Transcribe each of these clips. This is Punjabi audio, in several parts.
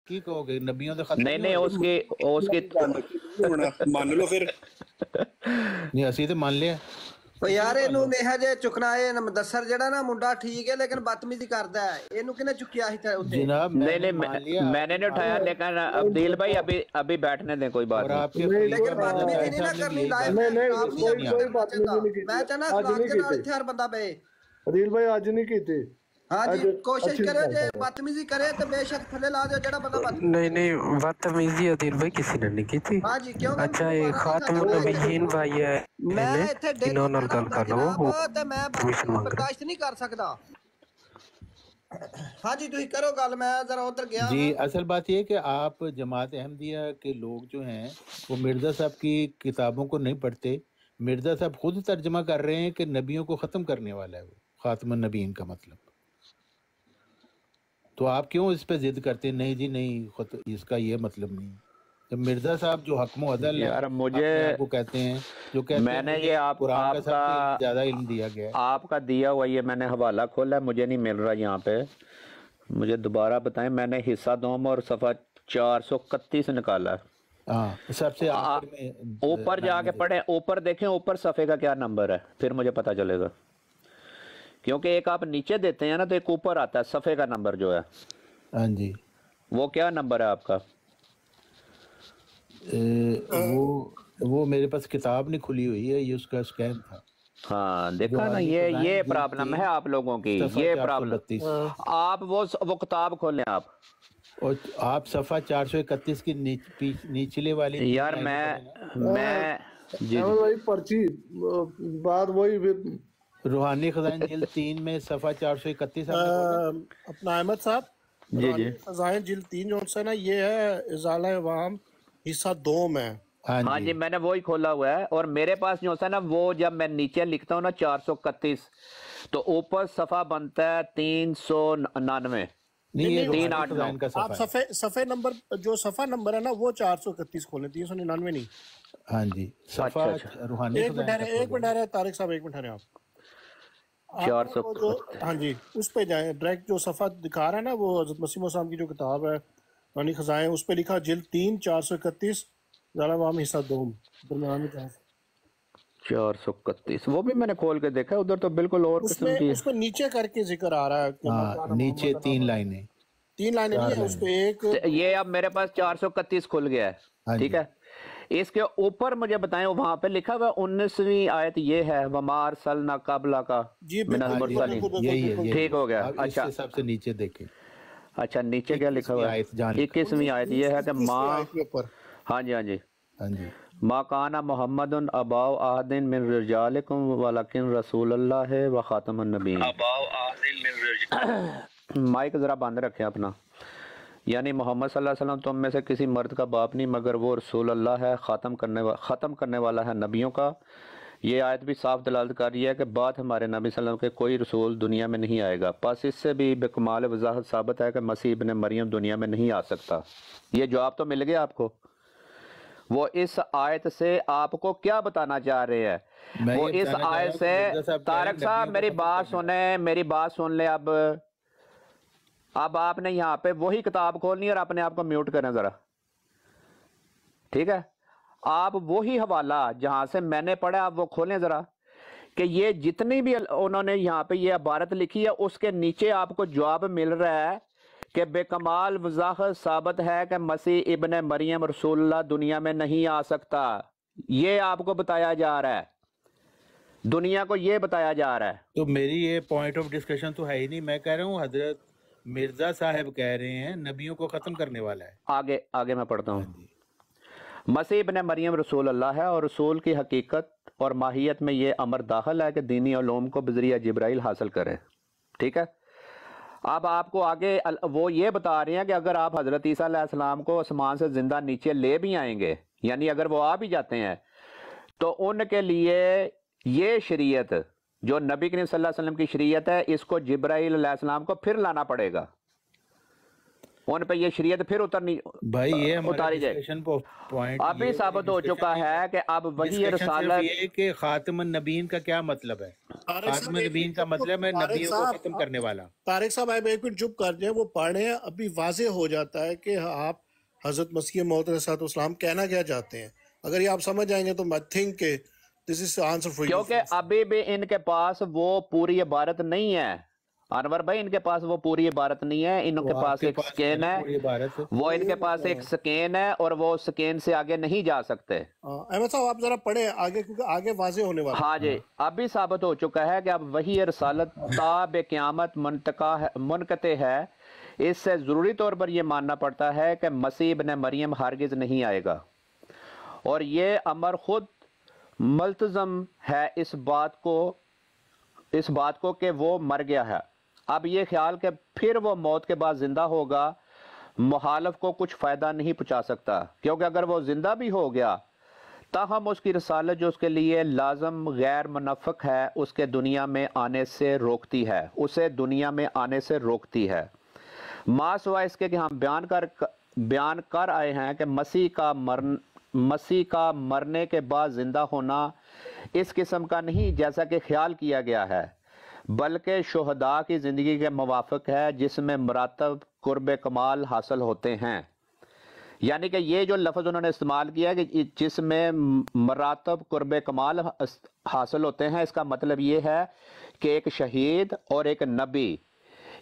کی کہو گے نبیوں دے ختم نہیں اس کی مان لو پھر نہیں اسی تے مان لیا تو یار اینو میہا جے چکنا ہے مدثر جڑا نا منڈا ٹھیک ہے لیکن بدتمیزی کردا ہے اینو کنے چکیا ہی تھا اوتے جناب نہیں مان لیا میں نے نہیں اٹھایا لیکن عبدیل بھائی ابھی بیٹھنے دیں کوئی بات اور نہیں آپ کے لیکن بدتمیزی نہیں نہ کرنی لائف کوئی بدتمیزی نہیں کی میں چاہنا اج اخلاق نہیں دے نال کیتے ہر بندہ بے عدیل بھائی اج نہیں کیتے ہاں جی کوشش کرے جے بدتمیزی کرے تو بے شک تھلے لا دے جڑا بندہ بدتمیزی نہیں بدتمیزی عدیل بھائی کسی نے نہیں کی تھی ہاں جی کیوں کہ اچھا یہ خاتم النبیین بھائی ہے میں ایتھے ڈیلی انہوں نال گل کر لو جناب تے میں پرمیشن بدتمیزی مانگ رہے برداشت نہیں کر سکدا ہاں جی تسی کرو گل میں ذرا ادھر گیا جی ہاں اصل بات یہ ہے کہ آپ جماعت احمدیہ کے لوگ جو ہیں وہ مرزا صاحب کی کتابوں کو نہیں پڑھتے مرزا صاحب خود ترجمہ کر رہے ہیں کہ نبیوں کو ختم کرنے والا ہے وہ خاتم النبیین کا مطلب تو آپ کیوں اس پہ ضد کرتے ہیں نہیں جی نہیں اس کا یہ مطلب نہیں تو مرزا صاحب جو حکم و عدل ہے یار مجھے اپنے آپ کو کہتے ہیں جو کہتے میں ہیں نے مجھے یہ قرآن آپ کا سب سے زیادہ علم دیا گیا ہے آپ کا دیا ہوا یہ میں نے حوالہ کھولا ہے مجھے نہیں مل رہا یہاں پہ مجھے دوبارہ بتائیں میں نے حصہ دوم اور صفحہ 431 نکالا ہے ہاں سب سے آخر میں اوپر جا کے پڑھیں اوپر دیکھیں اوپر صفحے کا کیا نمبر ہے پھر مجھے پتا چلے گا کیونکہ ایک آپ نیچے دیتے ہیں نا تو ایک اوپر آتا ہے صفحے کا نمبر جو ہے ہاں جی وہ کیا نمبر ہے آپ کا وہ میرے پاس کتاب نہیں کھلی ہوئی ہے یہ اس کا اسکین تھا ہاں دیکھا نا یہ پرابلم ہے آپ لوگوں کی یہ پرابلم آپ وہ کتاب کھولیں آپ اور آپ صفحہ 431 کی نیچلے والی یار میں جی بھائی پرچی بات وہی روحانی خزائن جلد 3 میں صفحہ 431 اپنا احمد صاحب جی خزائن جلد 3 جو ہے نا یہ ہے ازالہ عوام حصہ 2 میں ہاں جی میں نے وہی کھولا ہوا ہے اور میرے پاس جو ہوتا ہے نا وہ جب میں نیچے لکھتا ہوں نا 431 تو اوپر صفحہ بنتا ہے 399 آپ صفحے نمبر جو صفحہ نمبر ہے نا وہ 431 کھولیں 399 نہیں ہاں جی صفحہ روحانی ایک منٹ ہے طارق صاحب ایک منٹ ہے آپ ہاں جی اس پہ جائیں ڈائریکٹ جو صفحہ دکھا رہا ہے نا وہ حضرت مسیح موعود کی جو کتاب ہے روحانی خزائن اس پہ لکھا جلد 3 431 ازالہ عوام حصہ 2 درمیان میں 431 وہ بھی میں نے کھول کے دیکھا ادھر تو بالکل اور قسم کی اس پہ نیچے کر کے ذکر آ رہا ہے نیچے 3 لائنیں نہیں ہے اس پہ ایک یہ اب میرے پاس 431 کھل گیا ہے ٹھیک ہے اس کے اوپر مجھے بتائیں وہاں پہ لکھا ہوا 19ویں آیت یہ ہے وما ارسلنا قبلک من المرسلین ٹھیک ہو گیا اچھا سب سے نیچے دیکھیں اچھا نیچے کیا لکھا ہوا ہے 21ویں آیت یہ ہے کہ ماں ہاں جی ما کان محمد ابا احد من رجالکم ولکن رسول اللہ و خاتم النبیین مائک ذرا بند رکھیں اپنا یعنی محمد صلی اللہ علیہ وسلم تم میں سے کسی مرد کا باپ نہیں مگر وہ رسول اللہ ہے ختم کرنے والا ہے نبیوں کا یہ آیت بھی صاف دلالت کر رہی ہے کہ بعد ہمارے نبی صلی اللہ علیہ وسلم کے کوئی رسول دنیا میں نہیں آئے گا پس اس سے بھی بکمال وضاحت ثابت ہے کہ مسیح ابن مریم دنیا میں نہیں آ سکتا یہ جواب تو مل گیا آپ کو وہ اس آیت سے آپ کو کیا بتانا چاہ رہے ہیں وہ اس آیت سے طارق صاحب میری بات سن لیں اب آپ نے یہاں پہ وہی کتاب کھولنی اور اپنے آپ کو میوٹ کریں ذرا ٹھیک ہے آپ وہی حوالہ جہاں سے میں نے پڑھا آپ وہ کھولیں ذرا کہ یہ جتنی بھی انہوں نے یہاں پہ یہ عبارت لکھی ہے اس کے نیچے آپ کو جواب مل رہا ہے کہ بے کمال وضاحت ثابت ہے کہ مسیح ابن مریم رسول اللہ دنیا میں نہیں آ سکتا یہ آپ کو بتایا جا رہا ہے دنیا کو یہ بتایا جا رہا ہے تو میری یہ پوائنٹ آف ڈسکشن تو ہے ہی نہیں میں کہہ رہا ہوں حضرت مرزا صاحب کہہ رہے ہیں نبیوں کو ختم کرنے والا ہے آگے میں پڑھتا ہوں مسیح ابن مریم رسول اللہ ہے اور رسول کی حقیقت اور ماہیت میں یہ امر داخل ہے کہ دینی علوم کو بذریعہ جبرائیل حاصل کریں ٹھیک ہے اب آپ کو آگے وہ یہ بتا رہے ہیں کہ اگر آپ حضرت عیسیٰ علیہ السلام کو آسمان سے زندہ نیچے لے بھی آئیں گے یعنی اگر وہ آ بھی جاتے ہیں تو ان کے لیے یہ شریعت جو نبی کریم صلی اللہ علیہ وسلم کی شریعت ہے اس کو جبرائیل علیہ السلام کو پھر لانا پڑے گا ان پہ یہ شریعت پھر اتاری جائے اب بھی ثابت ہو چکا ہے کہ اب وہی رسالت یہ کہ خاتم النبیین کا کیا مطلب ہے خاتم نبیین کا مطلب ہے نبیوں کو ختم کرنے والا. طارق صاحب آپ ایک منٹ چپ کر جائیں, وہ پڑھیں, ابھی واضح ہو جاتا ہے کہ آپ حضرت مسیح موعود علیہ السلام کہنا کیا چاہتے ہیں. اگر یہ آپ سمجھ آئیں گے تو میں تھنک کہ دس از آنسر فار یو. کیونکہ ابھی بھی ان کے پاس وہ پوری عبارت نہیں ہے انور بھائی, ان کے پاس وہ پوری عبارت نہیں ہے, ان کے پاس ایک سکین ہے, وہ ان کے پاس ایک سکین ہے اور وہ سکین سے آگے نہیں جا سکتے. احمد صاحب آپ ذرا پڑھیں آگے, کیونکہ آگے واضح ہونے والا. ہاں جی, اب بھی ثابت ہو چکا ہے کہ اب وہی رسالت تاب قیامت منقطع ہے. اس سے ضروری طور پر یہ ماننا پڑتا ہے کہ مسیح ابن مریم ہرگز نہیں آئے گا, اور یہ امر خود ملتزم ہے اس بات کو کہ وہ مر گیا ہے. اب یہ خیال کہ پھر وہ موت کے بعد زندہ ہوگا مخالف کو کچھ فائدہ نہیں پہنچا سکتا, کیونکہ اگر وہ زندہ بھی ہو گیا تاہم اس کی رسالت جو اس کے لیے لازم غیر منافق ہے اس کے دنیا میں آنے سے روکتی ہے, اسے دنیا میں آنے سے روکتی ہے. ما سوائے اس کے کہ ہم بیان کر آئے ہیں کہ مسیح کا مرنے کے بعد زندہ ہونا اس قسم کا نہیں جیسا کہ خیال کیا گیا ہے, بلکہ شہداء کی زندگی کے موافق ہے جس میں مراتب قرب کمال حاصل ہوتے ہیں. یعنی کہ یہ جو لفظ انہوں نے استعمال کیا ہے کہ جس میں مراتب قرب کمال حاصل ہوتے ہیں, اس کا مطلب یہ ہے کہ ایک شہید اور ایک نبی,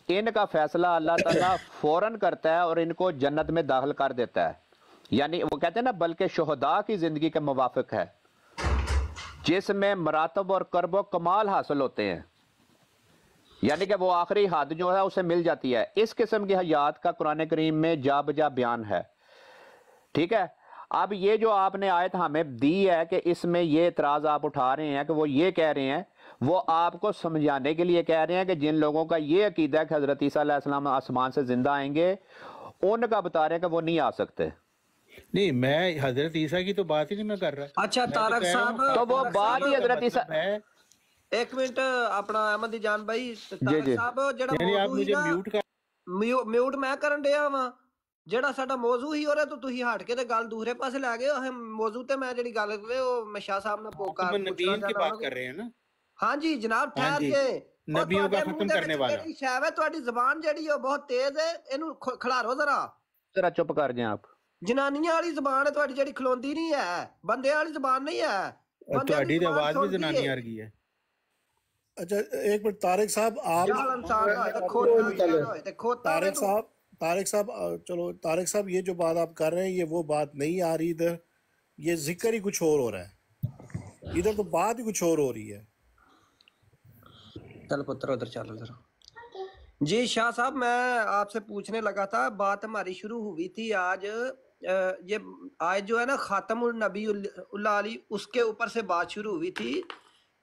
ان کا فیصلہ اللہ تعالیٰ فوراً کرتا ہے اور ان کو جنت میں داخل کر دیتا ہے. یعنی وہ کہتے ہیں نا بلکہ شہداء کی زندگی کے موافق ہے جس میں مراتب اور قرب و کمال حاصل ہوتے ہیں, یعنی کہ وہ آخری حد جو ہے اسے مل جاتی ہے. اس قسم کی حیات کا قرآن کریم میں جا بجا بیان ہے. ٹھیک ہے, اب یہ جو آپ نے آیت ہمیں دی ہے کہ اس میں یہ اعتراض آپ اٹھا رہے ہیں کہ وہ یہ کہہ رہے ہیں, وہ آپ کو سمجھانے کے لیے کہہ رہے ہیں کہ جن لوگوں کا یہ عقیدہ ہے کہ حضرت عیسیٰ علیہ السلام آسمان سے زندہ آئیں گے, ان کا بتا رہے ہیں کہ وہ نہیں آ سکتے. نہیں, میں حضرت عیسیٰ کی تو بات ہی نہیں میں کر رہا. اچھا طارق صاحب, تو وہ بات ہی حضرت عیسیٰ, ایک منٹ اپنا احمد جان بھائی, طارق صاحب جڑا آپ موضوع مجھے میوٹ میں کرن ڈیا وا, جڑا ساڈا موضوع ہی ہو رہا تو تسی ہٹ کے تے گل دوسرے پاسے لے گئے ہو. موضوع تے میں جڑی گل کرے او میں شاہ صاحب نے پوکار نبیین کی بات کر رہے ہیں نا. ہاں جی جناب, ٹھہر کے نبیوں کا ختم کرنے والا. جڑی شے ہے تہاڈی زبان جڑی ہے بہت تیز ہے, اینو کھڑارو ذرا چپ کر جائیں آپ. جنانیاں والی زبان ہے تہاڈی جڑی کھلوندی نہیں ہے, بندے والی زبان نہیں ہے. تہاڈی تے آواز بھی جنانی ورگی ہے. اچھا ایک منٹ طارق صاحب, آپ طارق صاحب چلو طارق صاحب, یہ جو بات آپ کر رہے ہیں یہ وہ بات نہیں آ رہی ادھر, یہ ذکر ہی کچھ اور ہو رہا ہے ادھر, تو بات ہی کچھ اور ہو رہی ہے. چل پتر ادھر چل ذرا. جی شاہ صاحب, میں آپ سے پوچھنے لگا تھا, بات ہماری شروع ہوئی تھی آج, یہ آج جو ہے نا خاتم النبی اللہ علی, اس کے اوپر سے بات شروع ہوئی تھی.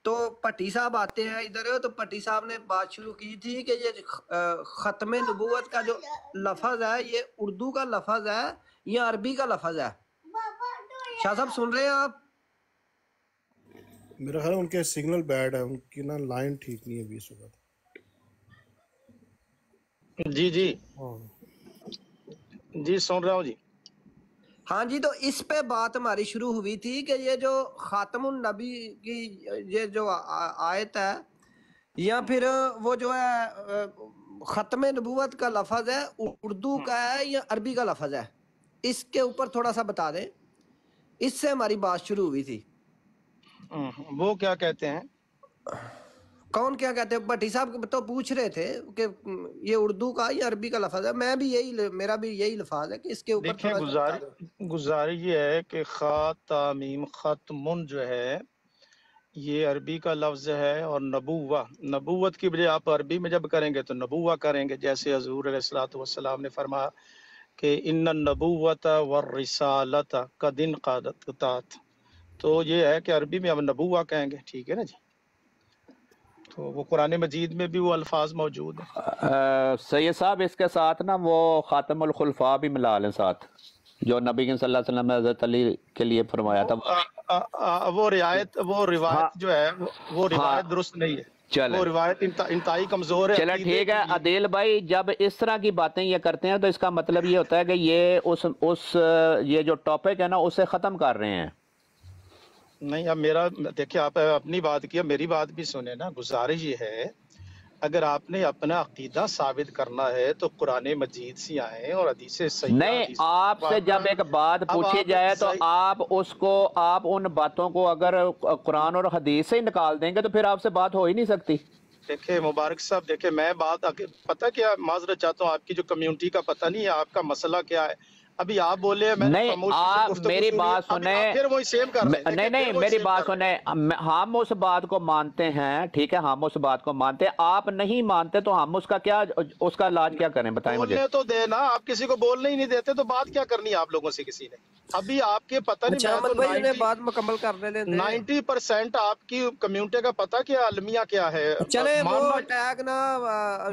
تو پٹی صاحب آتے ہیں ادھر, تو پٹی صاحب نے بات شروع کی تھی کہ یہ ختم نبوت کا جو لفظ ہے یہ اردو کا لفظ ہے یا عربی کا لفظ ہے. شاہ صاحب سن رہے ہیں آپ؟ میرا خیال ان کے سگنل بیڈ ہے, ان کی نا لائن ٹھیک نہیں ہے ابھی اس وقت. جی جی جی سن رہا ہوں جی. ہاں جی, تو اس پہ بات ہماری شروع ہوئی تھی کہ یہ جو خاتم النبی کی یہ جو آیت ہے یا پھر وہ جو ہے ختم نبوت کا لفظ ہے اردو کا ہے یا عربی کا لفظ ہے, اس کے اوپر تھوڑا سا بتا دیں. اس سے ہماری بات شروع ہوئی تھی. وہ کیا کہتے ہیں؟ کون کیا کہتے ہیں؟ بھٹی صاحب تو پوچھ رہے تھے کہ یہ اردو کا یا عربی کا لفظ ہے. میں بھی میرا بھی یہی لفظ ہے کہ اس کے اوپر دیکھیں گزارش یہ ہے کہ خاتمیم ختمن جو ہے یہ عربی کا لفظ ہے, اور نبوت کی بجائے آپ عربی میں جب کریں گے تو نبوہ کریں گے, جیسے حضور علیہ الصلوۃ والسلام نے فرمایا کہ ان النبوۃ والرسالۃ قد انقضت. تو یہ ہے کہ عربی میں ہم نبوہ کہیں گے, ٹھیک ہے نا جی. تو وہ قرآن مجید میں بھی وہ الفاظ موجود ہیں. سید صاحب اس کے ساتھ نا وہ خاتم الخلفاء بھی ملا لیں ساتھ, جو نبی صلی اللہ علیہ وسلم نے حضرت علی کے لیے فرمایا تھا. وہ روایت جو ہے وہ روایت درست نہیں ہے, وہ روایت انتہائی کمزور ہے. چلو ٹھیک ہے عدیل بھائی, جب اس طرح کی باتیں یہ کرتے ہیں تو اس کا مطلب یہ ہوتا ہے کہ یہ جو ٹاپک ہے نا اسے ختم کر رہے ہیں. نہیں اب میرا دیکھیں آپ اپنی بات کی میری بات بھی سنیں نا. گزارش یہ ہے اگر آپ نے اپنا عقیدہ ثابت کرنا ہے تو قرآن مجید سے آئیں اور حدیث صحیحہ نہیں، آپ سے جب ایک بات پوچھی جائے تو آپ ان باتوں کو اگر قرآن اور حدیث سے ہی نکال دیں گے تو پھر آپ سے بات ہو ہی نہیں سکتی. دیکھیں مبارک صاحب، دیکھیں میں بات پتہ کیا معذرت چاہتا ہوں، آپ کی جو کمیونٹی کا پتہ نہیں ہے آپ کا مسئلہ کیا ہے. ابھی آپ بولے ہیں میں نے نہیں، خاموشی سے آپ گفتگو میری سنی ہے، بات ابھی سنیں. آپ پھر وہی سیم کر رہے ہیں. نہیں میری بات سنیں، ہم اس بات کو مانتے ہیں، ٹھیک ہے، ہم اس بات کو مانتے ہیں. آپ نہیں مانتے تو ہم اس کا علاج کیا کریں بتائیں مجھے. بولنے تو دینا، آپ کسی کو بولنے ہی نہیں دیتے تو بات کیا کرنی ہے آپ لوگوں سے کسی نے. ابھی آپ کے پتہ نہیں، اچھا میں احمد تو بھائی انہیں بات مکمل کرنے لیں دیں. 90% آپ کی کمیونٹی کا پتہ کیا المیہ کیا ہے. چلے وہ ماننا اٹیک نہ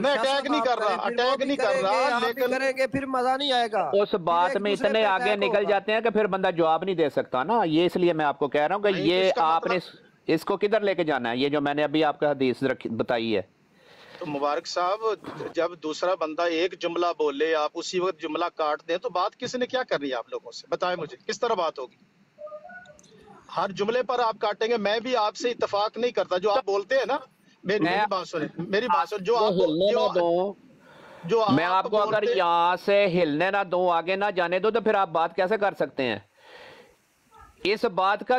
میں شاہ اٹیک صاحب نہیں آپ کر کریں، رہا، پھر وہ اٹیک بھی نہیں کر کریں گے رہا، آپ بھی لیکن کریں گے، پھر مزہ نہیں آئے گا. اس بات میں اتنے آگے نکل جاتے ہیں کہ پھر بندہ جواب نہیں دے سکتا نا. یہ اس لیے میں آپ کو کہہ رہا ہوں کہ یہ آپ نے اس کو کدھر لے کے جانا ہے، یہ جو میں نے ابھی آپ کا حدیث بتائی ہے. تو مبارک صاحب جب دوسرا بندہ ایک جملہ بولے آپ اسی وقت جملہ کاٹ دیں تو بات کس نے کیا کرنی ہے آپ لوگوں سے بتائیں مجھے، کس طرح بات ہوگی؟ ہر جملے پر آپ کاٹیں گے. میں بھی آپ سے اتفاق نہیں کرتا جو آپ بولتے ہیں نا. میری بات سنیں، میری بات سنیں. جو میں آپ کو اگر یہاں سے ہلنے نہ دوں، آگے نہ جانے دوں تو پھر آپ بات کیسے کر سکتے ہیں اس بات کا؟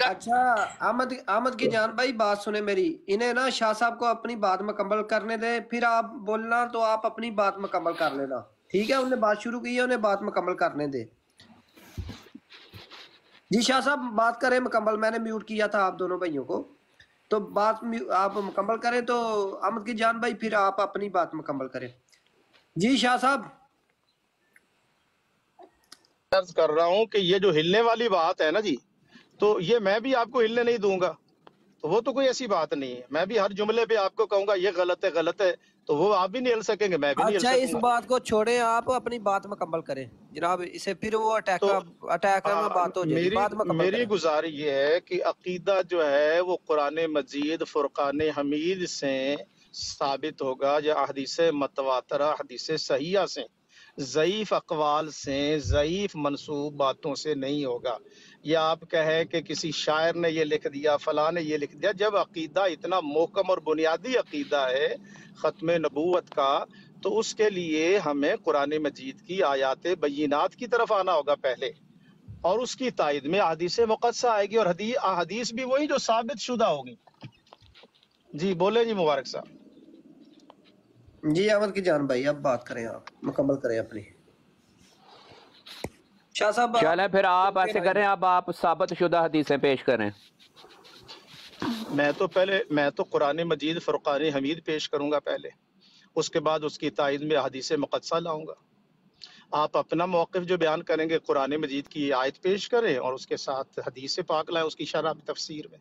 اچھا احمد کی جان بھائی بات سنیں میری، انہیں نا شاہ صاحب کو اپنی بات مکمل کرنے دیں، پھر آپ بولنا تو آپ اپنی بات مکمل کر لینا، ٹھیک ہے؟ انہوں نے بات شروع کی ہے، انہیں بات مکمل کرنے دیں. جی شاہ صاحب بات کریں مکمل، میں نے میوٹ کیا تھا آپ دونوں بھائیوں کو، تو بات آپ مکمل کریں. تو احمد کی جان بھائی پھر آپ اپنی بات مکمل کریں. جی شاہ صاحب. عرض کر رہا ہوں کہ یہ جو ہلنے والی بات ہے نا جی، تو یہ میں بھی آپ کو ہلنے نہیں دوں گا، تو وہ تو کوئی ایسی بات نہیں ہے. میں بھی ہر جملے پہ آپ کو کہوں گا یہ غلط ہے غلط ہے، تو وہ آپ بھی نہیں ہل سکیں گے، میں بھی نہیں ہل اچھا اس سکوں گا. بات کو چھوڑیں، آپ اپنی بات مکمل کریں جناب، اسے پھر وہ اٹیک میں بات ہو جائے گی. بات مکمل میری کریں. گزارش یہ ہے کہ عقیدہ جو ہے وہ قرآن مجید فرقان حمید سے ثابت ہوگا، یا حدیث متواترہ حدیث صحیحہ سے، ضعیف اقوال سے، ضعیف منسوب باتوں سے نہیں ہوگا. یا آپ کہے کہ کسی شاعر نے یہ لکھ دیا، فلاں نے یہ لکھ دیا. جب عقیدہ اتنا محکم اور بنیادی عقیدہ ہے ختم نبوت کا، تو اس کے لیے ہمیں قرآن مجید کی آیات بینات کی طرف آنا ہوگا پہلے، اور اس کی تائید میں حدیث مقدسہ آئے گی، اور حدیث بھی وہی جو ثابت شدہ ہوگی. جی بولے جی مبارک صاحب. جی احمد کی جان بھائی اب بات کریں، آپ مکمل کریں اپنی. شاہ صاحب چلیں پھر آپ ایسے کریں، اب آپ ثابت شدہ حدیثیں پیش کریں. میں تو قرآن مجید فرقان حمید پیش کروں گا پہلے، اس کے بعد اس کی تائید میں حدیث مقدسہ لاؤں گا. آپ اپنا موقف جو بیان کریں گے قرآن مجید کی آیت پیش کریں اور اس کے ساتھ حدیث پاک لائیں اس کی شرح تفسیر میں.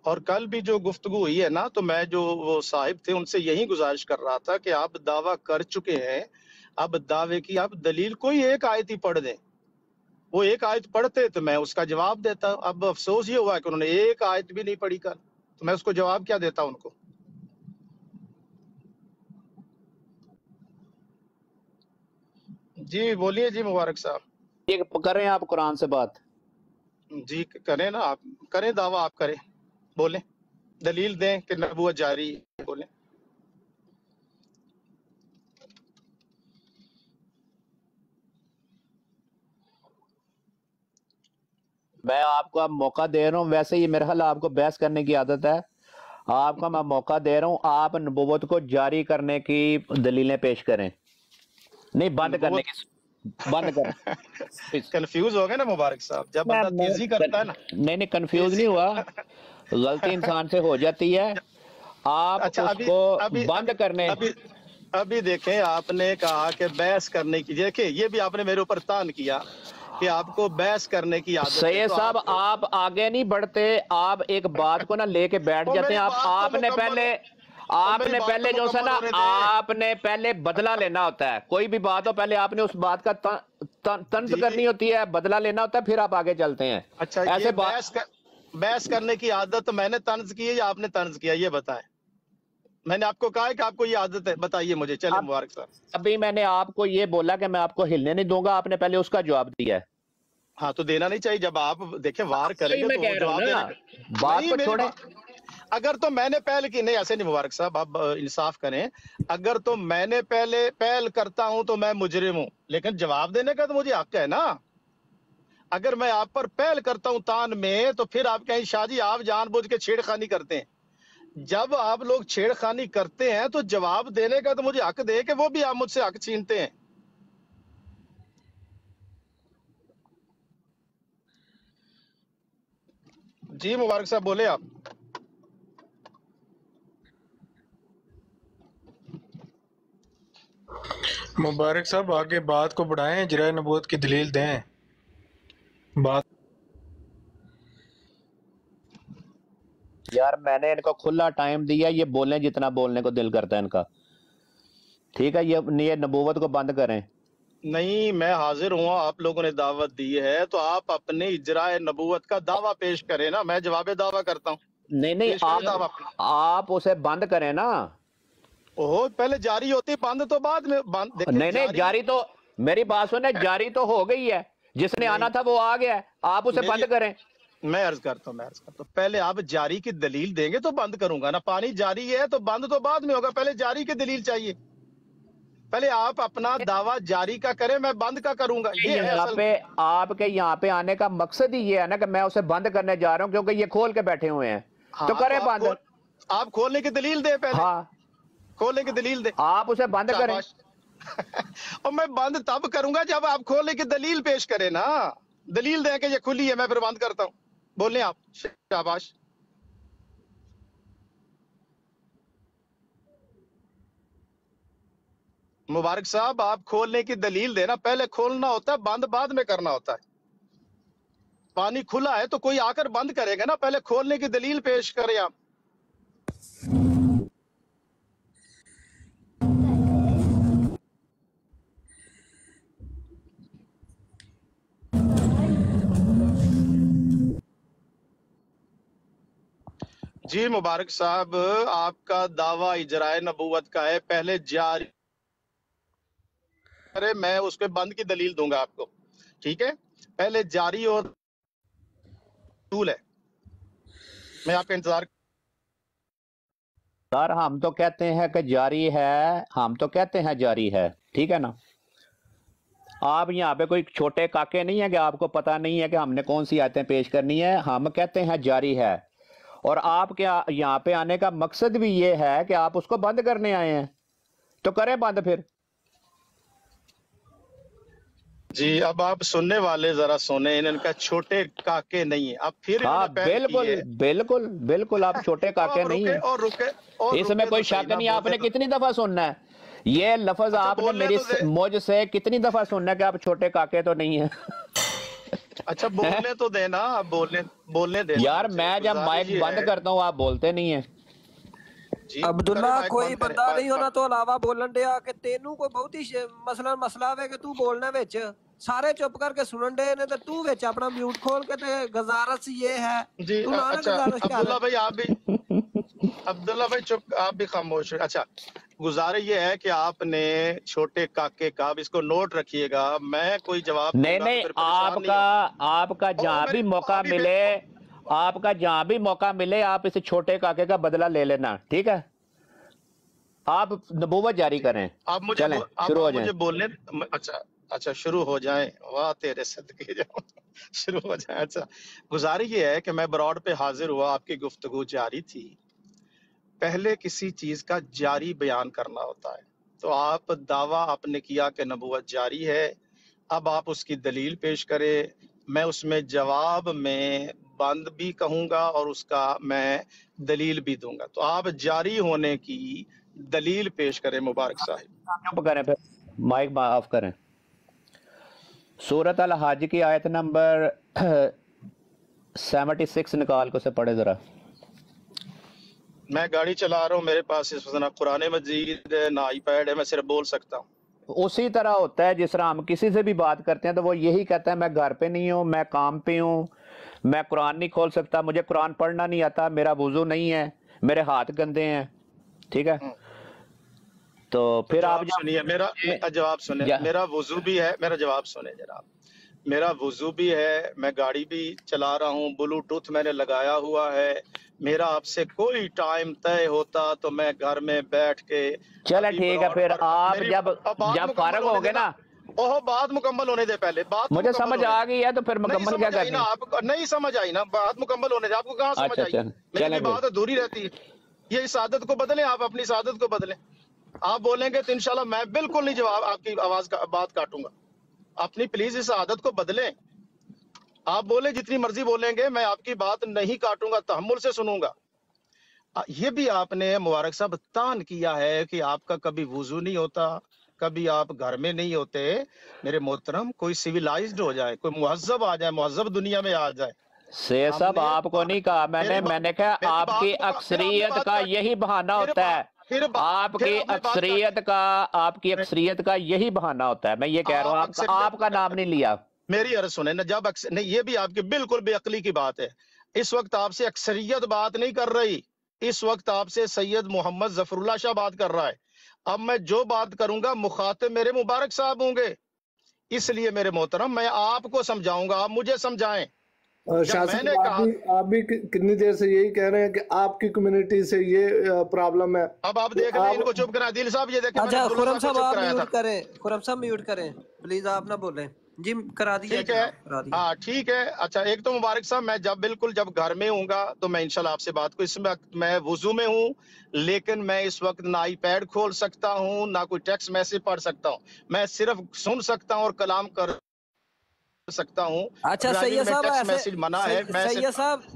اور کل بھی جو گفتگو ہوئی ہے نا، تو میں جو وہ صاحب تھے ان سے یہی گزارش کر رہا تھا کہ آپ دعویٰ کر چکے ہیں، اب دعوے کی آپ دلیل کوئی ایک آیت ہی پڑھ دیں. وہ ایک آیت پڑھتے تو میں اس کا جواب دیتا. اب افسوس یہ ہوا کہ انہوں نے ایک آیت بھی نہیں پڑھی کل، تو میں اس کو جواب کیا دیتا ان کو. جی بولیے جی مبارک صاحب. یہ کریں آپ قرآن سے بات. جی کریں نا، آپ کریں دعویٰ، آپ کریں، بولیں، دلیل دیں کہ نبوت جاری ہے، بولیں. میں آپ کو اب موقع دے رہا ہوں، ویسے ہی میرے خیال آپ کو بحث کرنے کی عادت ہے، آپ کو میں موقع دے رہا ہوں، آپ نبوت کو جاری کرنے کی دلیلیں پیش کریں، نہیں بند کرنے کی، بند کریں. کنفیوز ہو گئے نا مبارک صاحب، جب بندہ تیزی کرتا ہے نا. نہیں کنفیوز نہیں ہوا، غلطی انسان سے ہو جاتی ہے. آپ اس کو بند کرنے. ابھی دیکھیں آپ نے کہا کہ بحث کرنے کی، دیکھیں یہ بھی آپ نے میرے اوپر تان کیا کہ آپ کو بحث کرنے کی عادت ہے. سید صاحب آپ آگے نہیں بڑھتے، آپ ایک بات کو نہ لے کے بیٹھ جاتے ہیں. آپ نے پہلے جو ہے نا، آپ نے پہلے بدلہ لینا ہوتا ہے. کوئی بھی بات ہو پہلے آپ نے اس بات کا طنز کرنی ہوتی ہے، بدلہ لینا ہوتا ہے، پھر آپ آگے چلتے ہیں. اچھا یہ بحث کرنے کی عادت میں نے طنز کی ہے یا آپ نے طنز کیا، یہ بتائیں. मैंने आपको कहा है कि आपको ये आदत है, बताइए मुझे। चले मुबारक साहब। अभी मैंने आपको ये बोला कि मैं आपको हिलने नहीं दूंगा, आपने पहले उसका जवाब दिया है। हाँ तो देना नहीं चाहिए। जब आप देखें वार करेंगे मैं तो कह वो रहा हूं जवाब ना, देने बात नहीं को मेरी छोड़े। अगर तो मैंने पहल की, नहीं ऐसे नहीं मुबारक साहब, आप इंसाफ करें। अगर तो मैंने पहले पहल करता हूं तो मैं मुजरिम हूं, लेकिन जवाब देने का तो मुझे हक है ना। अगर मैं आप पर पहल करता हूं तान में, तो फिर आप कहें शाह जी आप जानबूझ के छेड़खानी करते हैं। जब आप लोग छेड़खानी करते हैं तो जवाब देने का तो मुझे हक दे कि वो भी आप मुझसे हक छीनते हैं। जी मुबारक साहब बोले आप। मुबारक साहब आगे बात को बढ़ाएं, इजराय नबूवत की दलील दें। बात यार मैंने इनको खुला टाइम दिया, ये बोलें जितना बोलने को दिल करता है इनका, ठीक है। ये नबूवत को बंद करें। नहीं मैं हाजिर हूँ, आप लोगों ने दावत दी है तो आप अपने इजराए नबूवत का दावा पेश करें ना। मैं जवाब दावा करता हूँ। नहीं आप उसे बंद करें ना। ओहो पहले जारी होती, बंद तो बाद में। बंद नहीं जारी तो, मेरी बात सुने, जारी तो हो गई है, जिसने आना था वो आ गया है, आप उसे बंद करें। मैं अर्ज करता हूँ पहले आप जारी की दलील देंगे तो बंद करूंगा ना। पानी जारी है तो बंद तो बाद में होगा, पहले जारी की दलील चाहिए। पहले आप अपना दावा जारी का करें, मैं बंद का करूंगा। ये है असल पे आपके यहाँ पे आने का मकसद ही ये है ना कि मैं उसे बंद करने जा रहा हूँ, क्योंकि ये खोल के बैठे हुए हैं। हाँ, तो करें बंद। आप खोलने की दलील दे पहले। हाँ खोलने की दलील दे, आप उसे बंद करें। और मैं बंद तब करूंगा जब आप खोलने की दलील पेश करें ना। दलील दें कि ये खुली है, मैं फिर बंद करता हूं। बोलें आप। शाबाश। मुबारक साहब आप खोलने की दलील देना, पहले खोलना होता है, बंद बाद में करना होता है। पानी खुला है तो कोई आकर बंद करेगा ना, पहले खोलने की दलील पेश करें आप। जी मुबारक साहब आपका दावा इजराए नबूवत का है, पहले जारी अरे मैं उसके बंद की दलील दूंगा आपको, ठीक है। पहले जारी और टूल है, मैं आपका इंतजार। सर हम तो कहते हैं कि जारी है, हम तो कहते हैं जारी है, ठीक है ना। आप यहाँ पे कोई छोटे काके नहीं है कि आपको पता नहीं है कि हमने कौन सी आयतें पेश करनी है। हम कहते हैं जारी है, और आपके यहाँ पे आने का मकसद भी ये है कि आप उसको बंद करने आए हैं, तो करें बंद फिर। जी अब आप सुनने वाले जरा सुने, इनका छोटे काके नहीं है। अब फिर हाँ बिल्कुल बिल्कुल बिल्कुल आप छोटे काके नहीं है। और रुके इसमें कोई शक नहीं। आपने कितनी दफा सुनना है ये लफ्ज? आपने मेरी मुझसे कितनी दफा सुनना है कि आप छोटे काके तो नहीं है? अच्छा बोलने तो देना, बोलने देना यार। मैं जब माइक बंद करता हूँ आप बोलते नहीं है। अब्दुल्ला कोई बंदा नहीं होना तो अलावा बोलन दे आके तेनू कोई बहुत ही मसला वे कि तू बोलना विच सारे चुप करके सुनन दे ने, ते तू विच अपना म्यूट खोल के, ते गुजारिश ये है जी। तू ना अच्छा अब्दुल्ला भाई आप भी अब्दुल्ला भाई चुप, आप भी खामोश। अच्छा गुजारिश ये है कि आपने छोटे काके का, अब इसको नोट रखिएगा, मैं कोई जवाब नहीं आपका जहाँ भी मौका मिले, आपका जहां भी मौका मिले आप इस छोटे काके का बदला ले लेना, ठीक है। आप नबूवत जारी करें। आप मुझे चलें, शुरू हो जाएं। मुझे बोलने। अच्छा शुरू हो जाएं, वाह तेरे सदके जाऊं। शुरू हो जाएं। अच्छा गुजारिश ये है कि मैं ब्रॉड पे हाजिर हुआ, आपकी गुफ्तगू जारी थी। पहले किसी चीज का जारी बयान करना होता है, तो आप दावा आपने किया कि नबूवत जारी है, अब आप उसकी दलील पेश करें। मैं उसमें जवाब में बंद भी कहूंगा और उसका मैं दलील भी दूंगा, तो आप जारी होने की दलील पेश करें। मुबारक साहिब चुप करें, फिर माइक ऑफ करें। सूरत अल हज की आयत नंबर 76 निकाल को से पढ़े जरा। मैं गाड़ी चला रहा हूँ, मेरे पास इस वक्त ना कुरान मजीद है ना आईपैड है, मैं सिर्फ बोल सकता हूँ। उसी तरह होता है जिस तरह हम किसी से भी बात करते हैं तो वो यही कहता है मैं घर पे नहीं हूँ, मैं काम पे हूँ, मैं कुरान नहीं खोल सकता, मुझे कुरान पढ़ना नहीं आता, मेरा वुजू नहीं है, मेरे हाथ गंदे हैं। ٹھیک ہے. تو پھر آپ سنیے میرا جواب سنیں. میرا وضو بھی ہے, میرا جواب سنیں جناب. میرا وضو بھی ہے, میں گاڑی بھی چلا رہا ہوں, بلوٹوتھ میں نے لگایا ہوا ہے. میرا آپ سے کوئی ٹائم طے ہوتا تو میں گھر میں بیٹھ کے چلے ٹھیک ہے. پھر آپ جب فارغ ہو گے نا, بات مکمل ہونے دے, پہلے بات مجھے سمجھ آ گئی ہے تو پھر مکمل کیا کرنی ہے. آپ نہیں سمجھ آئی نا, بات مکمل ہونے دے, آپ کو کہاں سمجھ آئی؟ میری بات ادھوری رہتی ہے. یہ اس عادت کو بدلیں, آپ اپنی اس عادت کو بدلیں. آپ بولیں گے تو انشاءاللہ میں بالکل نہیں جواب آپ کی آواز کا بات کاٹوں گا. اپنی پلیز اس عادت کو بدلیں. آپ بولیں جتنی مرضی بولیں گے, میں آپ کی بات نہیں کاٹوں گا, تحمل سے سنوں گا. یہ بھی آپ نے مبارک صاحب تان کیا ہے کہ آپ کا کبھی وضو نہیں ہوتا, کبھی آپ گھر میں نہیں ہوتے. میرے محترم, کوئی سیویلائزڈ ہو جائے, کوئی مہذب آ جائے, مہذب دنیا میں آ جائے. سید صاحب آپ کو نہیں کہا میں نے کہا آپ کی اکثریت کا یہی بہانہ ہوتا ہے. آپ کی اکثریت کا یہی بہانہ ہوتا ہے. میں یہ کہہ رہا ہوں, آپ کا نام نہیں لیا. میری عرض سنیں نا, جب نہیں, یہ بھی آپ کی بالکل بے عقلی کی بات ہے. اس وقت آپ سے اکثریت بات نہیں کر رہی, اس وقت آپ سے سید محمد ظفر اللہ شاہ بات کر رہا ہے. اب میں جو بات کروں گا مخاطب میرے مبارک صاحب ہوں گے. اس لیے میرے محترم میں آپ کو سمجھاؤں گا, آپ مجھے سمجھائیں. شاہ صاحب آپ بھی کتنی دیر سے یہی کہہ رہے ہیں کہ آپ کی کمیونٹی سے یہ پرابلم ہے. اب آپ دیکھ لیں, ان کو چپ کرا. دل صاحب یہ دیکھیں, اچھا خرم صاحب آپ میوٹ کریں, خرم صاحب میوٹ کریں پلیز, آپ نہ بولیں جی. کرا دیا, ٹھیک ہے, ہاں ٹھیک ہے. اچھا ایک تو مبارک صاحب, میں جب گھر میں ہوں گا تو میں انشاءاللہ آپ سے بات کو, اس میں وضو میں ہوں, لیکن میں اس وقت نہ آئی پیڈ کھول سکتا ہوں, نہ کوئی ٹیکسٹ میسج پڑھ سکتا ہوں. میں صرف سن سکتا ہوں اور کلام کر سکتا ہوں. اچھا سید صاحب ایسے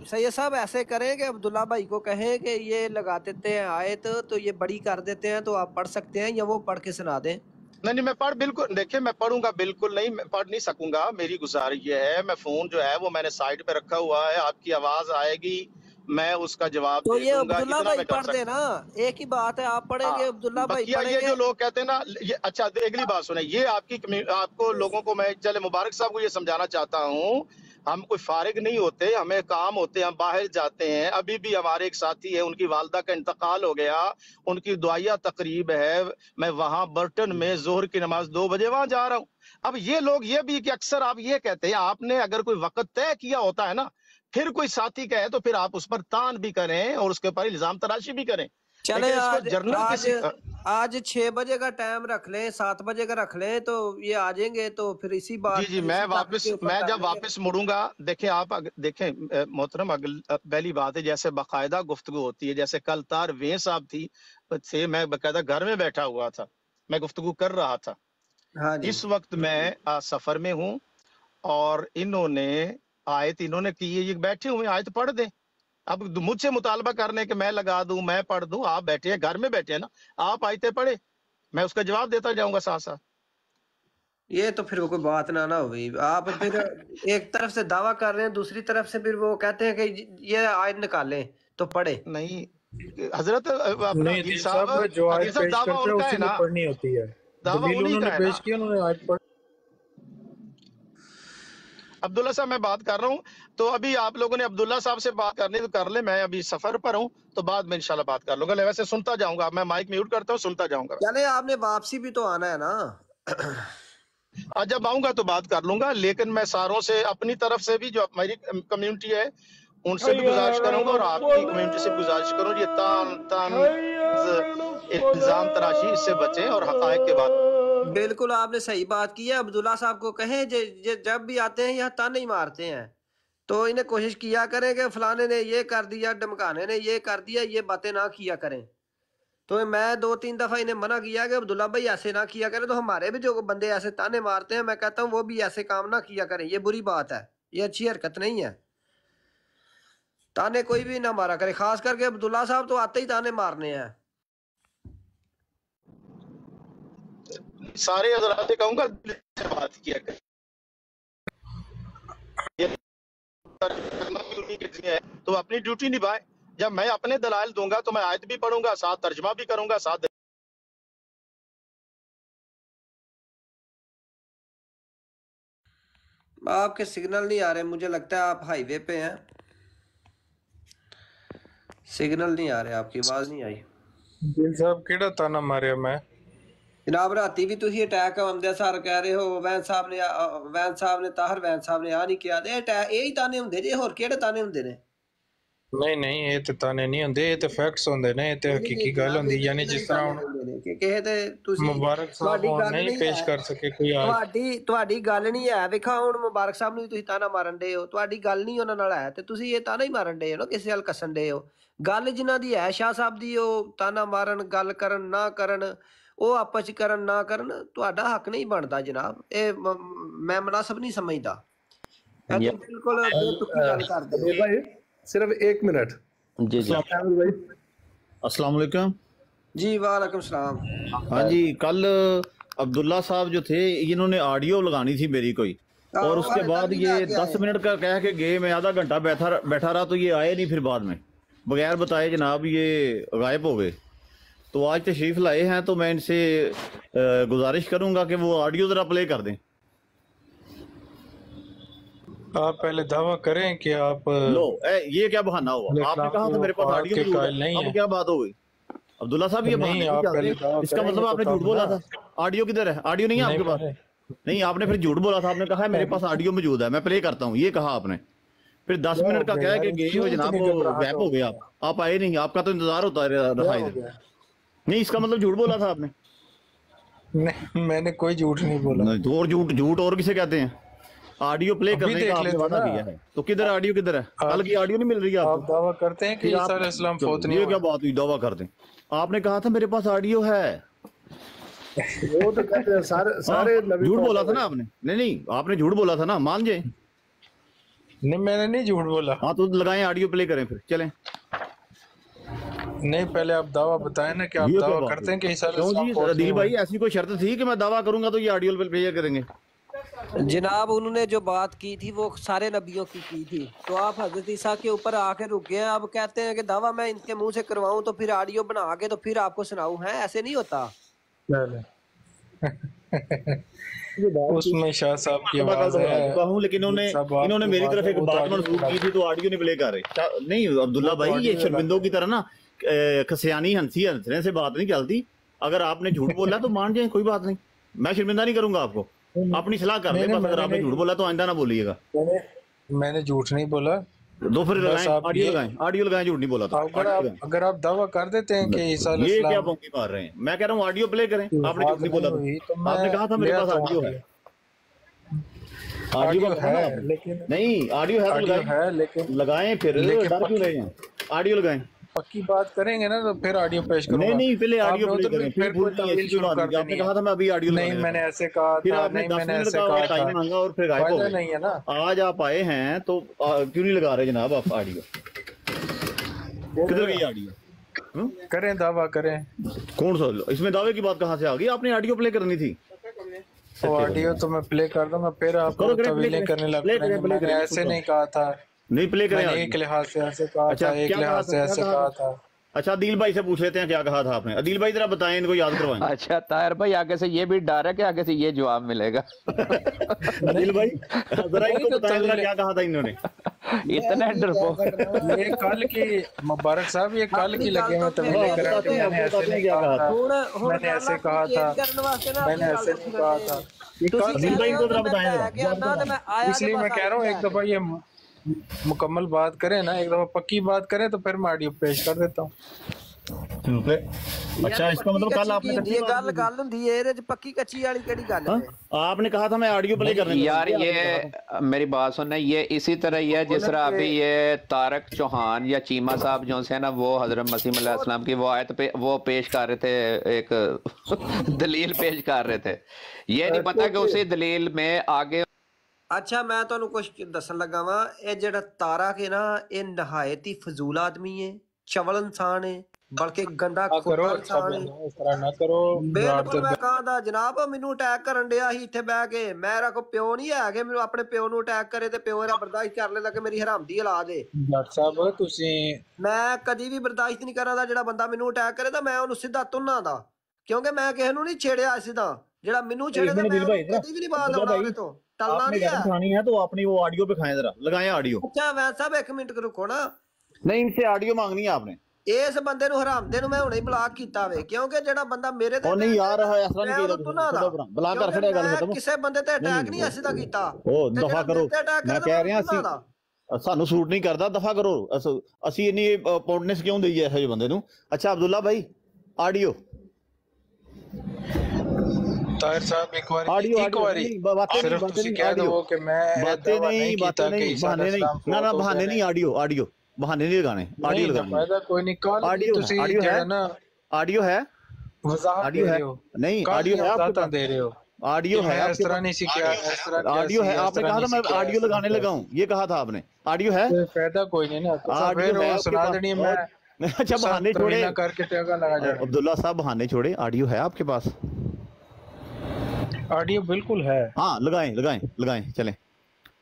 سید صاحب ایسے کریں کہ عبداللہ بھائی کو کہیں کہ یہ لگا دیتے ہیں آیت, تو یہ بڑی کر دیتے ہیں, تو آپ پڑھ سکتے ہیں یا وہ پڑھ کے سنا دیں. نہیں, میں بالکل دیکھیں, میں پڑھوں گا بالکل نہیں, میں پڑھ نہیں سکوں گا. میری گزارش یہ ہے, میں فون جو ہے وہ میں نے سائڈ پہ رکھا ہوا ہے, آپ کی آواز آئے گی, میں اس کا جواب تو دے یہ دوں گا. عبداللہ بھائی پڑھ دے نا, ایک ہی بات ہے, آپ پڑھیں گے, عبداللہ بھائی پڑھیں گے. یہ جو لوگ کہتے ہیں نا, اچھا اگلی بات سنیں, یہ آپ کو لوگوں کو میں چلے مبارک صاحب کو یہ سمجھانا چاہتا ہوں, ہم کوئی فارغ نہیں ہوتے, ہمیں کام ہوتے ہیں, ہم باہر جاتے ہیں. ابھی بھی ہمارے ایک ساتھی ہے, ان کی والدہ کا انتقال ہو گیا, ان کی دعائیہ تقریب ہے, میں وہاں برٹن میں ظہر کی نماز 2 بجے وہاں جا رہا ہوں. اب یہ لوگ یہ بھی کہ اکثر آپ یہ کہتے ہیں, آپ نے اگر کوئی وقت طے کیا ہوتا ہے نا, پھر کوئی ساتھی کہے تو پھر آپ اس پر تان بھی کریں اور اس کے اوپر الزام تراشی بھی کریں. چلیں آج 6 بجے کا ٹائم رکھ لیں, 7 بجے کا رکھ لیں, تو یہ آ جائیں گے, تو پھر اسی بات جی میں جب واپس مڑوں گا, دیکھیں آپ دیکھیں محترم, پہلی بات ہے جیسے باقاعدہ گفتگو ہوتی ہے, جیسے کل تار ویں صاحب تھی, میں باقاعدہ گھر میں بیٹھا ہوا تھا, میں گفتگو کر رہا تھا. اس وقت میں سفر میں ہوں, اور انہوں نے کی, یہ بیٹھے ہوئے آیت پڑھ دیں. اب مجھ سے مطالبہ کرنے کہ میں لگا دوں, میں پڑھ دوں. آپ بیٹھے ہیں گھر میں, بیٹھے ہیں نا, آپ آیتیں پڑھے, میں اس کا جواب دیتا جاؤں گا ساتھ ساتھ. یہ تو پھر وہ کوئی بات نہ ہوئی. آپ پھر ایک طرف سے دعویٰ کر رہے ہیں, دوسری طرف سے پھر وہ کہتے ہیں کہ یہ آیت نکالیں تو پڑھے. نہیں حضرت نہیں, دل صاحب جو آیت پیش کرتے ہیں اسی میں پڑھنی ہوتی ہے. دلیل انہوں نے پیش کی, انہوں نے آیت پڑھ. عبداللہ صاحب میں بات کر رہا ہوں, تو ابھی آپ لوگوں نے عبداللہ صاحب سے بات کرنی تو کر لیں, میں ابھی سفر پر ہوں, تو بعد میں انشاءاللہ بات کر لوں گا. ویسے سنتا جاؤں گا, میں مائک میوٹ کرتا ہوں, سنتا جاؤں گا. چلے آپ نے واپسی بھی تو آنا ہے نا. جب آؤں گا تو بات کر لوں گا, لیکن میں ساروں سے اپنی طرف سے بھی جو میری کمیونٹی ہے ان سے بھی گزارش کروں گا, اور آپ کی کمیونٹی سے بھی گزارش کروں, یہ الزام تراشی اس سے بچیں اور حقائق کے بات. بالکل آپ نے صحیح بات کی ہے. عبداللہ صاحب کو کہیں جب بھی آتے ہیں یہاں تانے ہی مارتے ہیں, تو انہیں کوشش کیا کریں کہ فلانے نے یہ کر دیا, ڈمکانے نے یہ کر دیا, یہ باتیں نہ کیا کریں. تو میں 2-3 دفعہ انہیں منع کیا کہ عبداللہ بھائی ایسے نہ کیا کریں. تو ہمارے بھی جو بندے ایسے تانے مارتے ہیں, میں کہتا ہوں وہ بھی ایسے کام نہ کیا کریں, یہ بری بات ہے, یہ اچھی حرکت نہیں ہے. تانے کوئی بھی نہ مارا کرے, خاص کر کے عبداللہ صاحب تو آتے ہی تانے مارنے ہیں. سارے حضرات سے کہوں گا بات کیا کریں, تو اپنی ڈیوٹی نبھائیں. جب میں اپنے دلائل دوں گا تو میں آیت بھی پڑھوں گا, ساتھ ترجمہ بھی کروں گا, ساتھ. آپ کے سگنل نہیں آ رہے, مجھے لگتا ہے آپ ہائی وے پہ ہیں, سگنل نہیں آ رہے, آپ کی آواز نہیں آئی. ਦਿਲ ਸਾਹਿਬ ਕਿਹੜਾ ਤਾਨਾ ਮਾਰਿਆ ਮੈਂ? ਜਨਾਬ ਰਾਤੀ ਵੀ ਤੁਸੀਂ ਅਟੈਕ ਆਉਂਦੇ ਸਾਰ ਕਹਿ ਰਹੇ ਹੋ ਵੈਨ ਸਾਹਿਬ ਨੇ ਤਾਹਰ ਵੈਨ ਸਾਹਿਬ ਨੇ ਆ ਨਹੀਂ ਕਿਹਾ, ਤੇ ਅਟੈਕ ਇਹ ਹੀ ਤਾਨੇ ਹੁੰਦੇ ਜੇ, ਹੋਰ ਕਿਹੜੇ ਤਾਨੇ ਹੁੰਦੇ ਨੇ? ਨਹੀਂ ਇਹ ਤੇ ਤਾਨੇ ਨਹੀਂ ਹੁੰਦੇ, ਇਹ ਤੇ ਫੈਕਟਸ ਹੁੰਦੇ ਨੇ, ਇਹ ਤੇ ਹਕੀਕੀ ਗੱਲ ਹੁੰਦੀ। ਯਾਨੀ ਜਿਸ ਤਰ੍ਹਾਂ ਹੁਣ ਕਿ ਕਿਸੇ ਤੇ ਤੁਸੀਂ ਮੁਬਾਰਕ ਸਾਹਿਬ ਨਹੀਂ ਪੇਸ਼ ਕਰ ਸਕੇ ਕੋਈ ਤੁਹਾਡੀ ਗੱਲ ਨਹੀਂ ਹੈ। ਵੇਖਾ ਹੁਣ ਮੁਬਾਰਕ ਸਾਹਿਬ ਨੂੰ ਤੁਸੀਂ ਤਾਨਾ ਮਾਰਨ ਦੇ ਹੋ, ਤੁਹਾਡੀ ਗੱਲ ਨਹੀਂ ਉਹਨਾਂ ਨਾਲ ਹੈ, ਤੇ ਤੁਸੀਂ ਇਹ ਤਾਨਾ ਹੀ ਮਾਰਨ ਦੇ ਹੋ ਨਾ, ਕਿਸੇ ਵੱਲ ਕੱਸਣ ਦੇ ਹੋ। ਗੱਲ ਜਿਨ੍ਹਾਂ ਦੀ ਹੈ ਸ਼ਾਹ ਸਾਹਿਬ ਦੀ, ਉਹ ਤਾਨਾ ਮਾਰਨ, ਗੱਲ ਕਰਨ ਨਾ ਕਰਨ, ਉਹ ਆਪਸ ਚ ਕਰਨ ਨਾ ਕਰਨ, ਤੁਹਾਡਾ ਹੱਕ ਨਹੀਂ ਬਣਦਾ ਜਨਾਬ। ਇਹ ਮੈਂ ਮੁਨਾਸਬ ਨਹੀਂ ਸਮਝਦਾ। ਬਿਲਕੁਲ ਗੱਲ ਕਰਦੇ भाई सिर्फ 1 मिनट। जी जी भाई अस्सलाम वालेकुम। जी वालेकुम सलाम। हाँ जी, कल अब्दुल्ला साहब जो थे इन्होंने ऑडियो लगानी थी मेरी कोई, और उसके बाद ये 10 मिनट का कह के गए, मैं आधा घंटा बैठा रहा तो ये आए नहीं, फिर बाद में बगैर बताए जनाब ये गायब हो गए। तो आज तशरीफ़ लाए हैं तो मैं इनसे गुजारिश करूंगा कि वो ऑडियो ज़रा प्ले कर दें। आप पहले दावा करें कि आप लो ये क्या बहाना हुआ? आपने कहा था मेरे पास ऑडियो नहीं है। अब क्या बात हो गई अब्दुल्ला साहब? ये नहीं, आप पहले दावा इसका मतलब आपने झूठ बोला था। ऑडियो किधर है? ऑडियो नहीं है आपके पास? नहीं, आपने फिर झूठ बोला था। आपने कहा है मेरे पास ऑडियो मौजूद है, मैं प्ले करता हूँ, ये कहा आपने। फिर 10 मिनट का कह के गए हो जनाब, गैप हो गया, आप आए नहीं। आपका तो इंतजार होता रहा इधर। नहीं, इसका मतलब झूठ बोला था आपने? नहीं, मैंने कोई झूठ नहीं बोला। तो और झूठ और किसे कहते हैं? ऑडियो प्ले करने का आपने वादा किया है, तो किधर ऑडियो किधर है? कल की ऑडियो नहीं मिल रही है आप दावा करते हैं कि ईसा अलैहिस्सलाम फौत नहीं हुए? ये क्या बात हुई दावा कर दें? आपने कहा था मेरे पास ऑडियो है, वो तो कहते हैं सारे नबी झूठ बोला था ना आपने। नहीं आपने झूठ बोला था ना, मान जाए। नहीं, मैंने नहीं झूठ बोला। हाँ तो लगाएं, ऑडियो प्ले करें, फिर चलें। नहीं, पहले आप दावा बताएं ना कि आप दावा करते हैं कि ईसा अलैहिस्सलाम फौत नहीं हुए? दिल भाई ऐसी कोई शर्त थी कि मैं दावा करूंगा तो ये ऑडियो प्ले करेंगे? जनाब उन्होंने जो बात की थी वो सारे नबियों की थी, तो आप हजरत ईसा के ऊपर आके रुक गए। अब कहते हैं कि दावा मैं इनके मुंह से करवाऊं तो फिर ऑडियो बना के तो फिर आपको सुनाऊं, है ऐसे नहीं होता। उसमें शाह साहब की आवाज है, लेकिन इन्होंने मेरी तरफ एक बात मंसूब की थी तो ऑडियो नहीं प्ले कर रहे। नहीं अब्दुल्ला भाई, ये शर्मिंदों की तरह ना खसियानी हंसने से बात नहीं चलती। अगर आपने झूठ बोला तो मान जाए, कोई बात नहीं, मैं शर्मिंदा नहीं करूंगा आपको। अपनी सलाह कर ले बस। अगर आपने झूठ बोला तो आइंदा ना बोलिएगा। मैंने झूठ नहीं बोला। दो फिर ऑडियो लगाएं, झूठ नहीं बोला था। अगर आप दावा कर देते हैं कि ईसा ये क्या बंकी मार रहे हैं? मैं कह रहा हूँ ऑडियो प्ले करें। आपने झूठ नहीं बोला था, आपने कहा था मेरे पास ऑडियो है। ऑडियो है लेकिन नहीं, ऑडियो है लेकिन लगाएं, फिर डर क्यों रहे हैं? ऑडियो लगाएं। पक्की बात करेंगे ना तो फिर ऑडियो पेश करूंगा। नहीं पहले ऑडियो प्ले करें, फिर कोई तवील शुरू कर देंगे। आपने कहा था मैं अभी ऑडियो नहीं, मैंने ऐसे कहा था। नहीं, मैंने ऐसे कहा था। टाइम मांगा और फिर गायब हो गए। नहीं है ना, आज आप आए हैं तो क्यों नहीं लगा रहे जनाब आप ऑडियो? किधर गई ऑडियो? करें दावा करें। कौन सा इसमें दावे की बात कहाँ से आ गई? आपने ऑडियो प्ले करनी थी। तो ऑडियो तो मैं प्ले कर दूंगा, फिर आप तवीलें करने लग पड़ेंगे। मैंने ऐसे नहीं कहा था। नहीं प्ले करें। एक लिहाज से ऐसे कहा था, एक लिहाज से ऐसे कहा था। अच्छा अदील भाई से पूछ लेते हैं क्या कहा था आपने। अदील भाई जरा बताएं, इनको याद करवाएं। अच्छा ताहिर भाई, आगे से ये भी डर है कि आगे से ये जवाब मिलेगा। अदील भाई जरा इनको बताएं जरा क्या कहा था इन्होंने। इतने डरपोक। ये कल की मुबारक साहब, ये कल की लगे हुए तवीलें कराते हैं। मैंने ऐसे नहीं कहा था, मैंने ऐसे कहा था, मैंने ऐसे नहीं कहा था। अदील भाई को जरा बताएं। इसलिए मैं कह रहा हूँ एक दफा ये मुकम्मल बात करें ना, एक दफा पक्की बात करें तो फिर मैं ऑडियो पेश कर देता हूँ। अच्छा इसका मतलब कल आपने गल हुंदी है ਇਹਦੇ ਚ पक्की कच्ची वाली केड़ी गल है? आपने कहा था मैं ऑडियो प्ले करने यार। ये मेरी बात सुनना, ये इसी तरह ही है जिस तरह अभी ये तारक चौहान या चीमा साहब जो है ना, वो हजरत मसीह अलैहिस्सलाम की वो आयत पे वो पेश कर रहे थे, एक दलील पेश कर रहे थे। ये नहीं पता कि उसी दलील में आगे। अच्छा मैं ਤੁਹਾਨੂੰ ਕੁਝ ਦੱਸਣ ਲੱਗਾ ਵਾਂ। ਇਹ ਜਿਹੜਾ ਤਾਰਾ ਕੇ ਨਾ, ਇਹ ਨਹਾਇਤ ਹੀ ਫਜ਼ੂਲ ਆਦਮੀ ਹੈ, ਚਵਲ ਇਨਸਾਨ ਹੈ, ਬਲਕਿ ਗੰਦਾ ਖੋਟਾ ਇਨਸਾਨ ਹੈ। ਇਸ ਤਰ੍ਹਾਂ ਨਾ ਕਰੋ। ਬਿਲਕੁਲ ਮੈਂ ਕਹਾਂਦਾ ਜਨਾਬ, ਮੈਨੂੰ ਅਟੈਕ ਕਰਨ ਡਿਆ ਸੀ ਇੱਥੇ ਬਹਿ ਕੇ। ਮੇਰਾ ਕੋਈ ਪਿਓ ਨਹੀਂ ਹੈ ਕਿ ਮੈਨੂੰ ਆਪਣੇ ਪਿਓ ਨੂੰ ਅਟੈਕ ਕਰੇ ਤੇ ਪਿਓ ਇਹਦਾ ਬਰਦਾਸ਼ਤ ਕਰ ਲੈਂਦਾ ਕਿ ਮੇਰੀ ਹਰਾਮ ਦੀ ਔਲਾਦ ਹੈ। ਡਾਕਟਰ ਸਾਹਿਬ ਤੁਸੀਂ, ਮੈਂ ਕਦੀ ਵੀ ਬਰਦਾਸ਼ਤ ਨਹੀਂ ਕਰਾਂਦਾ ਜਿਹੜਾ ਬੰਦਾ ਮੈਨੂੰ ਅਟੈਕ ਕਰੇ ਤਾਂ ਮੈਂ ਉਹਨੂੰ ਸਿੱਧਾ ਤੁੰਨਾ ਦਾ, ਕਿਉਂਕਿ ਮੈਂ ਕਿਸੇ ਨੂੰ ਨਹੀਂ ਛੇੜਿਆ ਸਿੱਧਾ। ਜਿਹੜਾ ਮੈਨੂੰ ਛੇੜੇ ਤਾਂ ਮੈਂ ਕਦੀ ਵੀ ਨਹੀਂ ਬਾਤ ਆਉਣਾ ਉਹਦੇ ਤੋਂ। आपने खानी है तो अपनी वो ऑडियो पे खाएं, जरा लगाएं ऑडियो। अच्छा वैसा साहब 1 मिनट रुको ना। नहीं इनसे ऑडियो मांगनी है आपने। ਇਸ ਬੰਦੇ ਨੂੰ ਹਰਾਮਦੇ ਨੂੰ ਮੈਂ ਹੁਣੇ ਬਲਾਕ ਕੀਤਾ ਵੇ, ਕਿਉਂਕਿ ਜਿਹੜਾ ਬੰਦਾ ਮੇਰੇ ਤੇ ਉਹ ਨਹੀਂ ਯਾਰ ਇਸ ਤਰ੍ਹਾਂ ਨਹੀਂ ਕਹੀਦਾ, ਬਲਾਕ ਕਰ ਖੜਿਆ ਗੱਲ ਖਤਮ। ਕਿਸੇ ਬੰਦੇ ਤੇ ਅਟੈਕ ਨਹੀਂ ਅਸੀਂ ਤਾਂ ਕੀਤਾ, ਉਹ ਦਫਾ ਕਰੋ, ਮੈਂ ਕਹਿ ਰਿਹਾ ਸਾਨੂੰ ਸੂਟ ਨਹੀਂ ਕਰਦਾ, ਦਫਾ ਕਰੋ। ਅਸੀਂ ਇੰਨੀ ਇੰਪੋਰਟੈਂਸ ਕਿਉਂ ਦਈਏ ਇਹੋ ਜਿਹੇ ਬੰਦੇ ਨੂੰ। ਅੱਛਾ ਅਬਦੁੱਲਾ ਭਾਈ ਆਡੀਓ ਤਾਹਿਰ ਸਾਹਿਬ ਇੱਕ ਵਾਰੀ ਸਿਰਫ ਤੁਸੀਂ ਕਹਿ ਦਿਓ ਕਿ ਮੈਂ ਬਾतें नहीं बहाने नहीं ना बहाने नहीं, ऑडियो बहाने नहीं लगाने, ऑडियो लगाने कोई नहीं। कल ਤੁਸੀਂ ਜਿਹੜਾ ਨਾ ऑडियो है, ऑडियो है नहीं ऑडियो है, आप दे रहे हो ऑडियो है, इस तरह नहीं सीखा, इस तरह ऑडियो है। आपने कहा था मैं ऑडियो लगाने लगा हूँ, ये कहा था आपने। ऑडियो है, फायदा कोई नहीं ना, ऑडियो सुना देनी मैं। अच्छा बहाने छोड़े करके टेका लगा जाए। अब्दुल्ला साहब बहाने छोड़े, ऑडियो है आपके पास? ऑडियो बिल्कुल है। हाँ लगाएं चलें,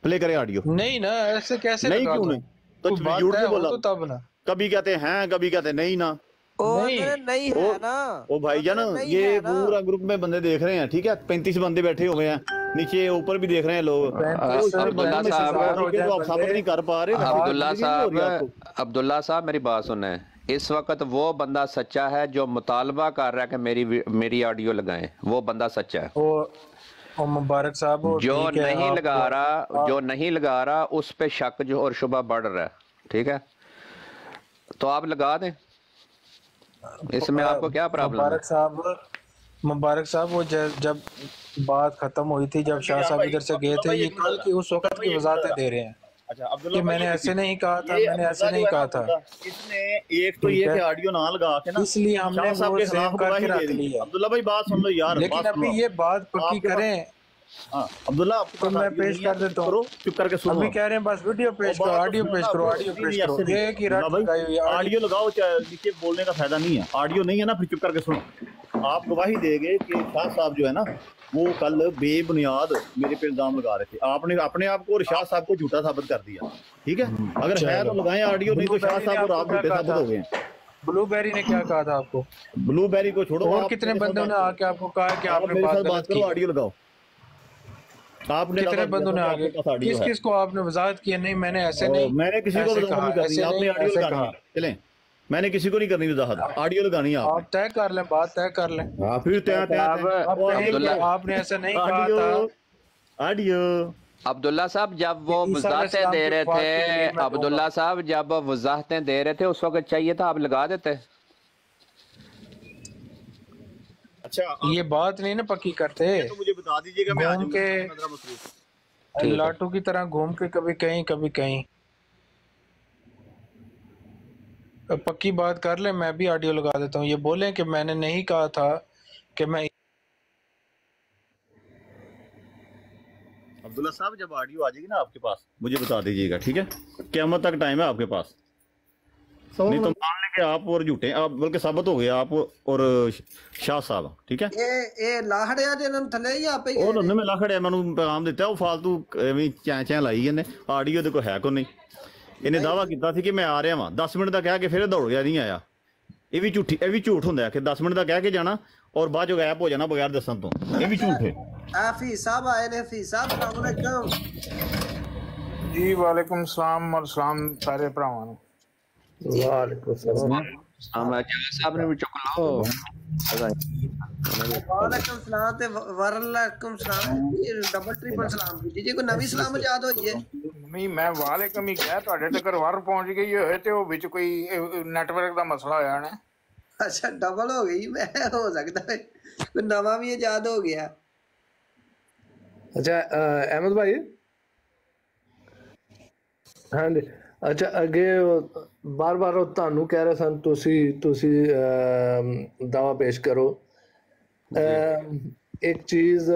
प्ले करें ऑडियो। नहीं ना ऐसे कैसे नहीं, क्यों नहीं? तो झूठ नहीं बोला तो तब ना, कभी कहते हैं कभी कहते नहीं ना। नहीं है ना ओ भाई जान, ये पूरा ग्रुप में बंदे देख रहे हैं, ठीक है, 35 बंदे बैठे हुए हैं, नीचे ऊपर भी देख रहे हैं लोग। अब्दुल्ला साहब आप साबित नहीं कर पा रहे। अब्दुल्ला साहब मेरी बात सुने, इस वक्त वो बंदा सच्चा है जो मुतालबा कर रहा है कि मेरी ऑडियो लगाएं, वो बंदा सच्चा है। वो मुबारक साहब जो नहीं लगा रहा उस पे शक जो और शुबा बढ़ रहा है, ठीक है, तो आप लगा दें, इसमें आपको क्या प्रॉब्लम है? मुबारक साहब वो जब बात खत्म हुई थी, जब शाह साहब इधर से गए थे, ये कल की उस वक्त की वजाहतें दे रहे हैं कि मैंने ऐसे नहीं कहा था, मैंने ऐसे नहीं कहा था। इसने एक तो ये कि ऑडियो ना लगा के ना, इसलिए हमने वो सेव करके रख लिया। अब्दुल्ला भाई बात सुन लो यार, लेकिन अभी ये बात पक्की करें। अब्दुल्ला तो मैं पेश कर देता हूँ, चुप करके सुनो। अभी कह रहे हैं बस वीडियो पेश करो, ऑडियो पेश करो, ऑडियो पेश करो। ये की रट लगाई हुई है, ऑडियो लगाओ, नीचे बोलने का फायदा नहीं है। ऑडियो नहीं है ना, फिर चुप करके सुनो। आप गवाही देंगे कि शाह साहब जो है ना, वो कल बेबुनियाद मेरे पे इल्जाम लगा रहे थे। आपने अपने आप को और शाह साहब को झूठा साबित कर दिया, ठीक है। अगर है तो लगाएं ऑडियो, नहीं तो शाह साहब और आप झूठे साबित हो गए। ब्लूबेरी ने क्या कहा था आपको? ब्लूबेरी को छोड़ो, और कितने बंदों ने आके आपको कहा कि आपने बात करो, ऑडियो लगाओ। आपने कितने बंदों ने आगे किस को आपने वजाहत की? नहीं मैंने ऐसे नहीं, मैंने किसी को वजाहत नहीं करनी, आपने ऑडियो लगानी। चलें, मैंने किसी को नहीं करनी वजाहत, ऑडियो लगानी है। आप तय कर लें, बात तय कर लें। फिर आपने ऐसा नहीं कहा था। ऑडियो अब्दुल्ला साहब जब वो वजाहतें दे रहे थे, अब्दुल्ला साहब जब वो वजाहतें दे रहे थे उस वक्त चाहिए था आप लगा देते। अच्छा ये बात नहीं ना पक्की करते, तो मुझे बता दीजिएगा, मैं घूम के लाटू की तरह घूम के कभी कहीं कभी कहीं। पक्की बात कर ले, मैं भी ऑडियो लगा देता हूँ। ये बोले कि मैंने नहीं कहा था कि मैं। अब्दुल्ला साहब जब ऑडियो आ जाएगी ना आपके पास, मुझे बता दीजिएगा, ठीक है। क़यामत तक टाइम है आपके पास, नहीं तो मान लें कि आप और झूठे, आप बल्कि साबित हो गया आप और शाह साहब, ठीक है। ਇਹ ਲਾਹੜਿਆ ਦੇ ਨਾਲ ਥੱਲੇ ਹੀ ਆਪੇ ਉਹ ਉਹਨੇ ਮੈਂ ਲਾਖੜਿਆ ਮੈਨੂੰ ਪੈਗਾਮ ਦਿੱਤਾ, ਉਹ ਫਾਲਤੂ ਐਵੇਂ ਚੈਂ ਲਾਈ ਜਾਂਦੇ। ਆਡੀਓ ਦੇ ਕੋਈ ਹੈ ਕੋ ਨਹੀਂ। ਇਹਨੇ ਦਾਵਾ ਕੀਤਾ ਸੀ ਕਿ ਮੈਂ ਆ ਰਿਹਾ ਵਾਂ, 10 ਮਿੰਟ ਦਾ ਕਹਿ ਕੇ ਫਿਰ ਦੌੜ ਗਿਆ, ਨਹੀਂ ਆਇਆ। ਇਹ ਵੀ ਝੂਠ ਹੁੰਦਾ ਹੈ ਕਿ 10 ਮਿੰਟ ਦਾ ਕਹਿ ਕੇ ਜਾਣਾ ਔਰ ਬਾਅਦ ਚੋਂ ਗਾਇਬ ਹੋ ਜਾਣਾ ਬਗੈਰ ਦੱਸਣ ਤੋਂ, ਇਹ ਵੀ ਝੂਠ ਹੈ। ਹਾਫਿਜ਼ ਸਾਹਿਬ ਆਏ ਨੇ। ਹਾਫਿਜ਼ ਸਾਹਿਬ अस्सलाम वालेकुम जी। वालेकुम सलाम और सलाम सारे भरावां ਨੂੰ। वालेकुम सलाम। साहब ने भी चुक लो। वालेकुम सलाम ते वालेकुम सलाम, डबल ट्रिपल सलाम की जी। कोई नवी सलाम याद होई है? ਨਹੀਂ ਮੈਂ ਵਾਲੇਕਮ ਹੀ ਕਿਹਾ, ਤੁਹਾਡੇ ਤੱਕ ਵਰ ਪਹੁੰਚ ਗਈ ਹੋਏ ਤੇ ਉਹ ਵਿੱਚ ਕੋਈ ਨੈਟਵਰਕ ਦਾ ਮਸਲਾ ਹੋਇਆ ਨਾ। अच्छा डबल हो गई, मैं हो सकता है कोई नवा भी याद हो गया। अच्छा अहमद भाई, हाँ जी। अच्छा अगे बार बार ਤੁਹਾਨੂੰ ਕਹਿ ਰਹੇ ਸਨ ਤੁਸੀਂ ਦਾਵਾ ਪੇਸ਼ ਕਰੋ। ਇੱਕ ਚੀਜ਼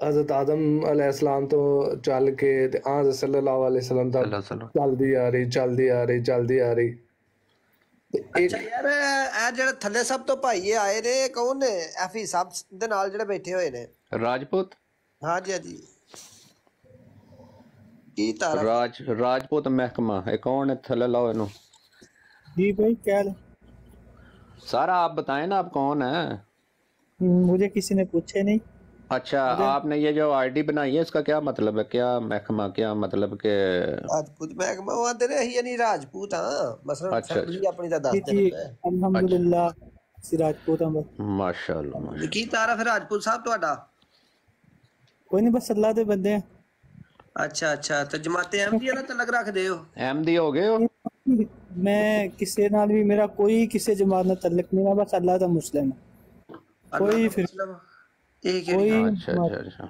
हज़रत आदम अलैहिस्सलाम तो चल के आज सल्लल्लाहु अलैहि वसल्लम तक चलती आ रही। अच्छा यार ਇਹ ਜਿਹੜੇ ਥੱਲੇ ਸਭ ਤੋਂ ਭਾਈ ਆਏ ਨੇ ਕੌਣ ਨੇ? ਹਾਫਿਜ਼ ਸਾਹਿਬ ਦੇ ਨਾਲ ਜਿਹੜੇ ਬੈਠੇ ਹੋਏ ਨੇ ਰਾਜਪੂਤ। ਹਾਂਜੀ ਹਾਂਜੀ ਕੀ ਤਾਰਾ राजपूत महकमा है कौन है? थल्ले लाओ इन्हों। जी भाई क्या सारा आप बताएं ना, आप कौन है? मुझे किसी ने पूछे नहीं। अच्छा, आपने ये जो आईडी बनाई है इसका क्या मतलब है, क्या महकमा, क्या मतलब के राजपूत महकमा वो आते रहे यानी राजपूत हां मसलन अच्छा फैमिली अपनी दा दस जी दिन अल्हम्दुलिल्लाह सिराजपूत हम माशाल्लाह की तारफ है राजपूत साहब ਤੁਹਾਡਾ कोई नहीं बस अल्लाह दे बंदे हैं अच्छा अच्छा तो जमाते अहमदिया ਨਾਲ ਤਲਕ ਰੱਖਦੇ ਹੋ अहमदी हो गए हो मैं किसी नाल भी मेरा कोई किसी जमात नाल तल्लक नहीं है बस अल्लाह दा मुस्लिम है कोई फिर कोई अच्छा अच्छा अच्छा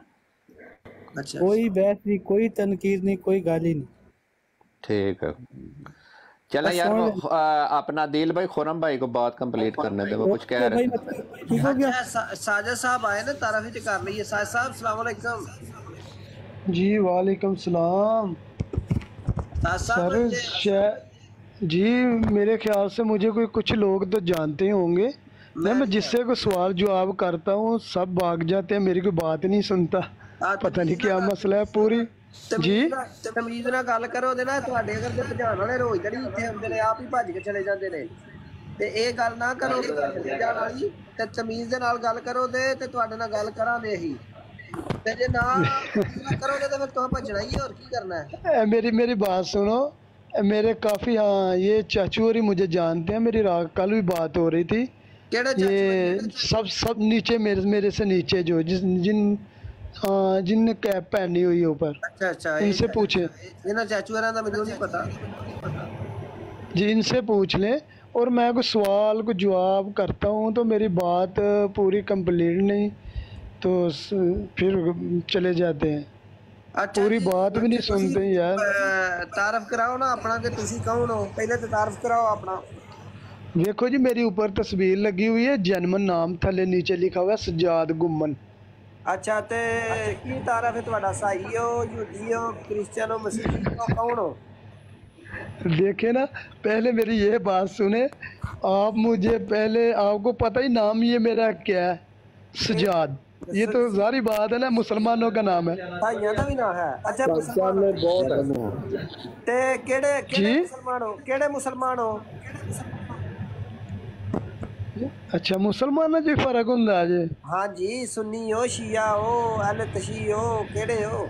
अच्छा कोई बहस नहीं कोई तनकीद नहीं कोई गाली नहीं ठीक है चला बस यार वो समझ अपना दिल भाई खुरम भाई को बात कंप्लीट करने दे, वो कुछ कह रहे थे। ठीक हो गया अच्छा साजिद साहब आए ना तारफ ही कर ली है साजिद साहब अस्सलाम वालेकुम जी वालेकुम सलाम सर जी मेरे ख्याल से मुझे कोई कुछ लोग तो जानते ही होंगे मैं जिससे कोई सवाल जवाब करता हूँ सब भाग जाते हैं, मेरी कोई बात नहीं सुनता, पता नहीं क्या मसला है पूरी जी ਤਮੀਜ਼ ਨਾਲ ਗੱਲ ਕਰੋ ਉਹਦੇ ਨਾਲ ਤੁਹਾਡੇ ਅਗਰ ਦੇ ਭਜਾਣ ਵਾਲੇ ਰੋਜ਼ ਜਿਹੜੀ ਇੱਥੇ ਹੁੰਦੇ ਨੇ ਆਪ ਹੀ ਭੱਜ ਕੇ ਚਲੇ ਜਾਂਦੇ ਨੇ ਤੇ ਇਹ ਗੱਲ ਨਾ ਕਰੋ ਕਿ ਤੁਹਾਡੇ ਜਾਣ ਵਾਲੀ ਤੇ ਤਮੀਜ਼ ਦੇ ਨਾਲ ਗੱਲ ਕਰੋ ਤੇ ਤੁਹਾਡੇ ਨਾਲ ਗੱਲ ਕਰਾਂਗੇ ਹੀ ਤੇ ਜੇ ਨਾ ਕਰੋਗੇ ਤਾਂ ਫਿਰ ਤੁਸੀਂ ਭੱਜਣਾ ਹੀ ਹੋਰ ਕੀ ਕਰਨਾ ਹੈ मेरी बात सुनो मेरे काफ़ी हाँ ये चाचू और ही मुझे जानते हैं, मेरी कल भी बात हो रही थी ये सब नीचे मेरे से नीचे जो जिनने कैप पहनी हुई है ऊपर अच्छा अच्छा इनसे पूछे चाचू का मुझे नहीं पता जी इनसे पूछ लें और मैं कोई सवाल को जवाब करता हूँ तो मेरी बात पूरी कंप्लीट नहीं तो फिर चले जाते हैं अच्छा पूरी बात भी नहीं सुनते यार तारफ कराओ ना अपना कि तुसी कौन हो पहले तो तारफ कराओ अपना देखो जी मेरी ऊपर तस्वीर लगी हुई है जनमन नाम थले नीचे लिखा हुआ है सजाद गुम्मन अच्छा ते की तारफ है तुम्हारा साई हो यहूदी हो क्रिश्चियन हो मसीही हो कौन हो देखे ना पहले मेरी ये बात सुने आप मुझे पहले आपको पता ही नाम ये मेरा क्या है सजाद ये तो सारी बात है ना मुसलमानों का नाम है भाइयों का भी नाम है अच्छा ते केड़े मुसलमान हो अच्छा मुसलमान जी फर्क हुंदा जी हाँ जी सुन्नी हो शिया हो अहले तशी हो केड़े हो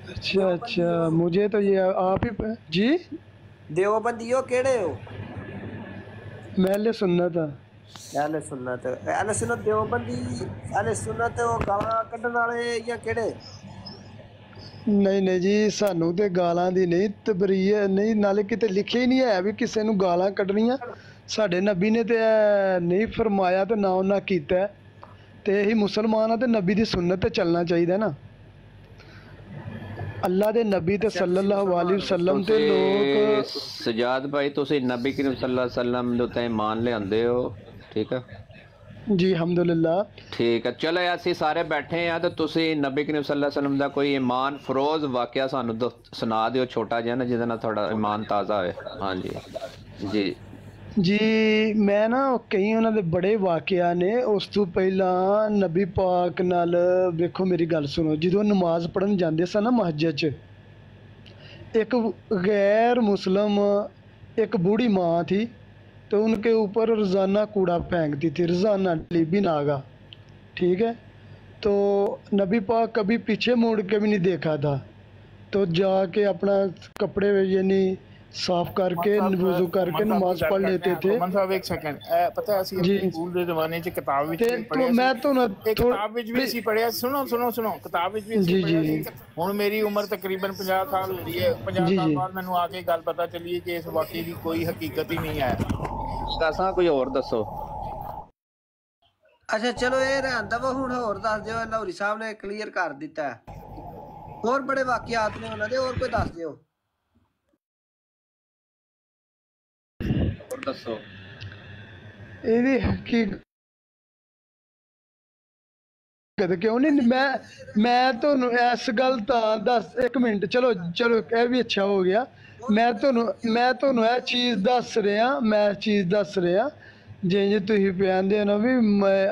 अच्छा अच्छा मुझे तो ये आप ही जी देवबंदी हो केड़े हो मैं अहले सुन्नत हां अहले सुन्नत देवबंदी अहले सुन्नत हो गालां कड्डण वाले या केड़े नहीं नहीं जी सानू ते गालां दी नहीं तबरीय नहीं नाले किते लिखे ही नहीं है भी किसी नू गालां कड्डणियां साडे नबी ने ते नहीं फरमाया ते ना उन्हां कीता ते यही मुसलमान ते नबी दी सुन्नत ते चलना चाहिए ना अल्लाह दे नबी ते सल्लल्लाहु अलैहि वसल्लम ते लोग सजाद भाई तुसी नबी करीम सल्लल्लाहु अलैहि वसल्लम दे उत्ते ईमान लियांदे हो ठीक है जी अल्हम्दुलिल्लाह ठीक है चलो ऐसे सारे बैठे हैं तो तुसी नबी करीम सल्लल्लाहु अलैहि वसल्लम दा कोई ईमान फरोज वाकया सानू सुना दियो छोटा जिहा ना जिहदे नाल थोड़ा ईमान ताज़ा होए हाँ जी जी जी मैं ना कई उन्होंने बड़े वाकया ने उस तो पहला नबी पाक नाल देखो मेरी गल सुनो जो नमाज पढ़न जाते सन ना मस्जिद च एक गैर मुस्लिम एक बूढ़ी माँ थी तो उनके ऊपर रोज़ाना कूड़ा फेंकती थी रोज़ाना लीबी नागा ठीक है तो नबी पाक कभी पीछे मुड़ के भी नहीं देखा था तो जाके अपना कपड़े यानी साफ करके वुज़ू करके नमाज पढ़ लेते थे साहब एक सेकंड पता है ਅਸੀਂ ਸਕੂਲ ਦੇ ਜ਼ਮਾਨੇ 'ਚ ਕਿਤਾਬ ਵਿੱਚ ਪੜ੍ਹਿਆ ਮੈਂ ਤੁਹਾਨੂੰ ਕਿਤਾਬ ਵਿੱਚ ਵੀ ਅਸੀਂ ਪੜ੍ਹਿਆ ਸੁਣੋ ਕਿਤਾਬ ਵਿੱਚ ਵੀ ਅਸੀਂ ਪੜ੍ਹਿਆ ਸੀ ਹੁਣ ਮੇਰੀ ਉਮਰ ਤਕਰੀਬਨ 50 ਸਾਲ ਹੋ ਰਹੀ ਹੈ 50 ਸਾਲ ਬਾਅਦ ਮੈਨੂੰ ਆ ਕੇ ਗੱਲ ਪਤਾ ਚੱਲੀ ਕਿ ਇਸ ਵਾਕਈ ਦੀ ਕੋਈ ਹਕੀਕਤ ਹੀ ਨਹੀਂ ਹੈ ਦੱਸਾਂ ਕੋਈ ਹੋਰ ਦੱਸੋ ਅੱਛਾ ਚਲੋ ਇਹ ਰਹਿੰਦਾ ਵਾ ਹੁਣ ਹੋਰ ਦੱਸ ਦਿਓ ਲਾਹੌਰੀ ਸਾਹਿਬ ਨੇ ਕਲੀਅਰ ਕਰ ਦਿੱਤਾ ਹੋਰ ਬੜੇ ਵਾਕਿਆਤ ਨੇ ਉਹਨਾਂ ਦੇ ਹੋਰ ਕੋਈ ਦੱਸ ਦਿਓ दसो क्यों नहीं मैं तो इस गल दस एक मिनट चलो यह भी अच्छा हो गया मैं तो चीज़ दस रहा जिं तुसीं पहनते हो ना भी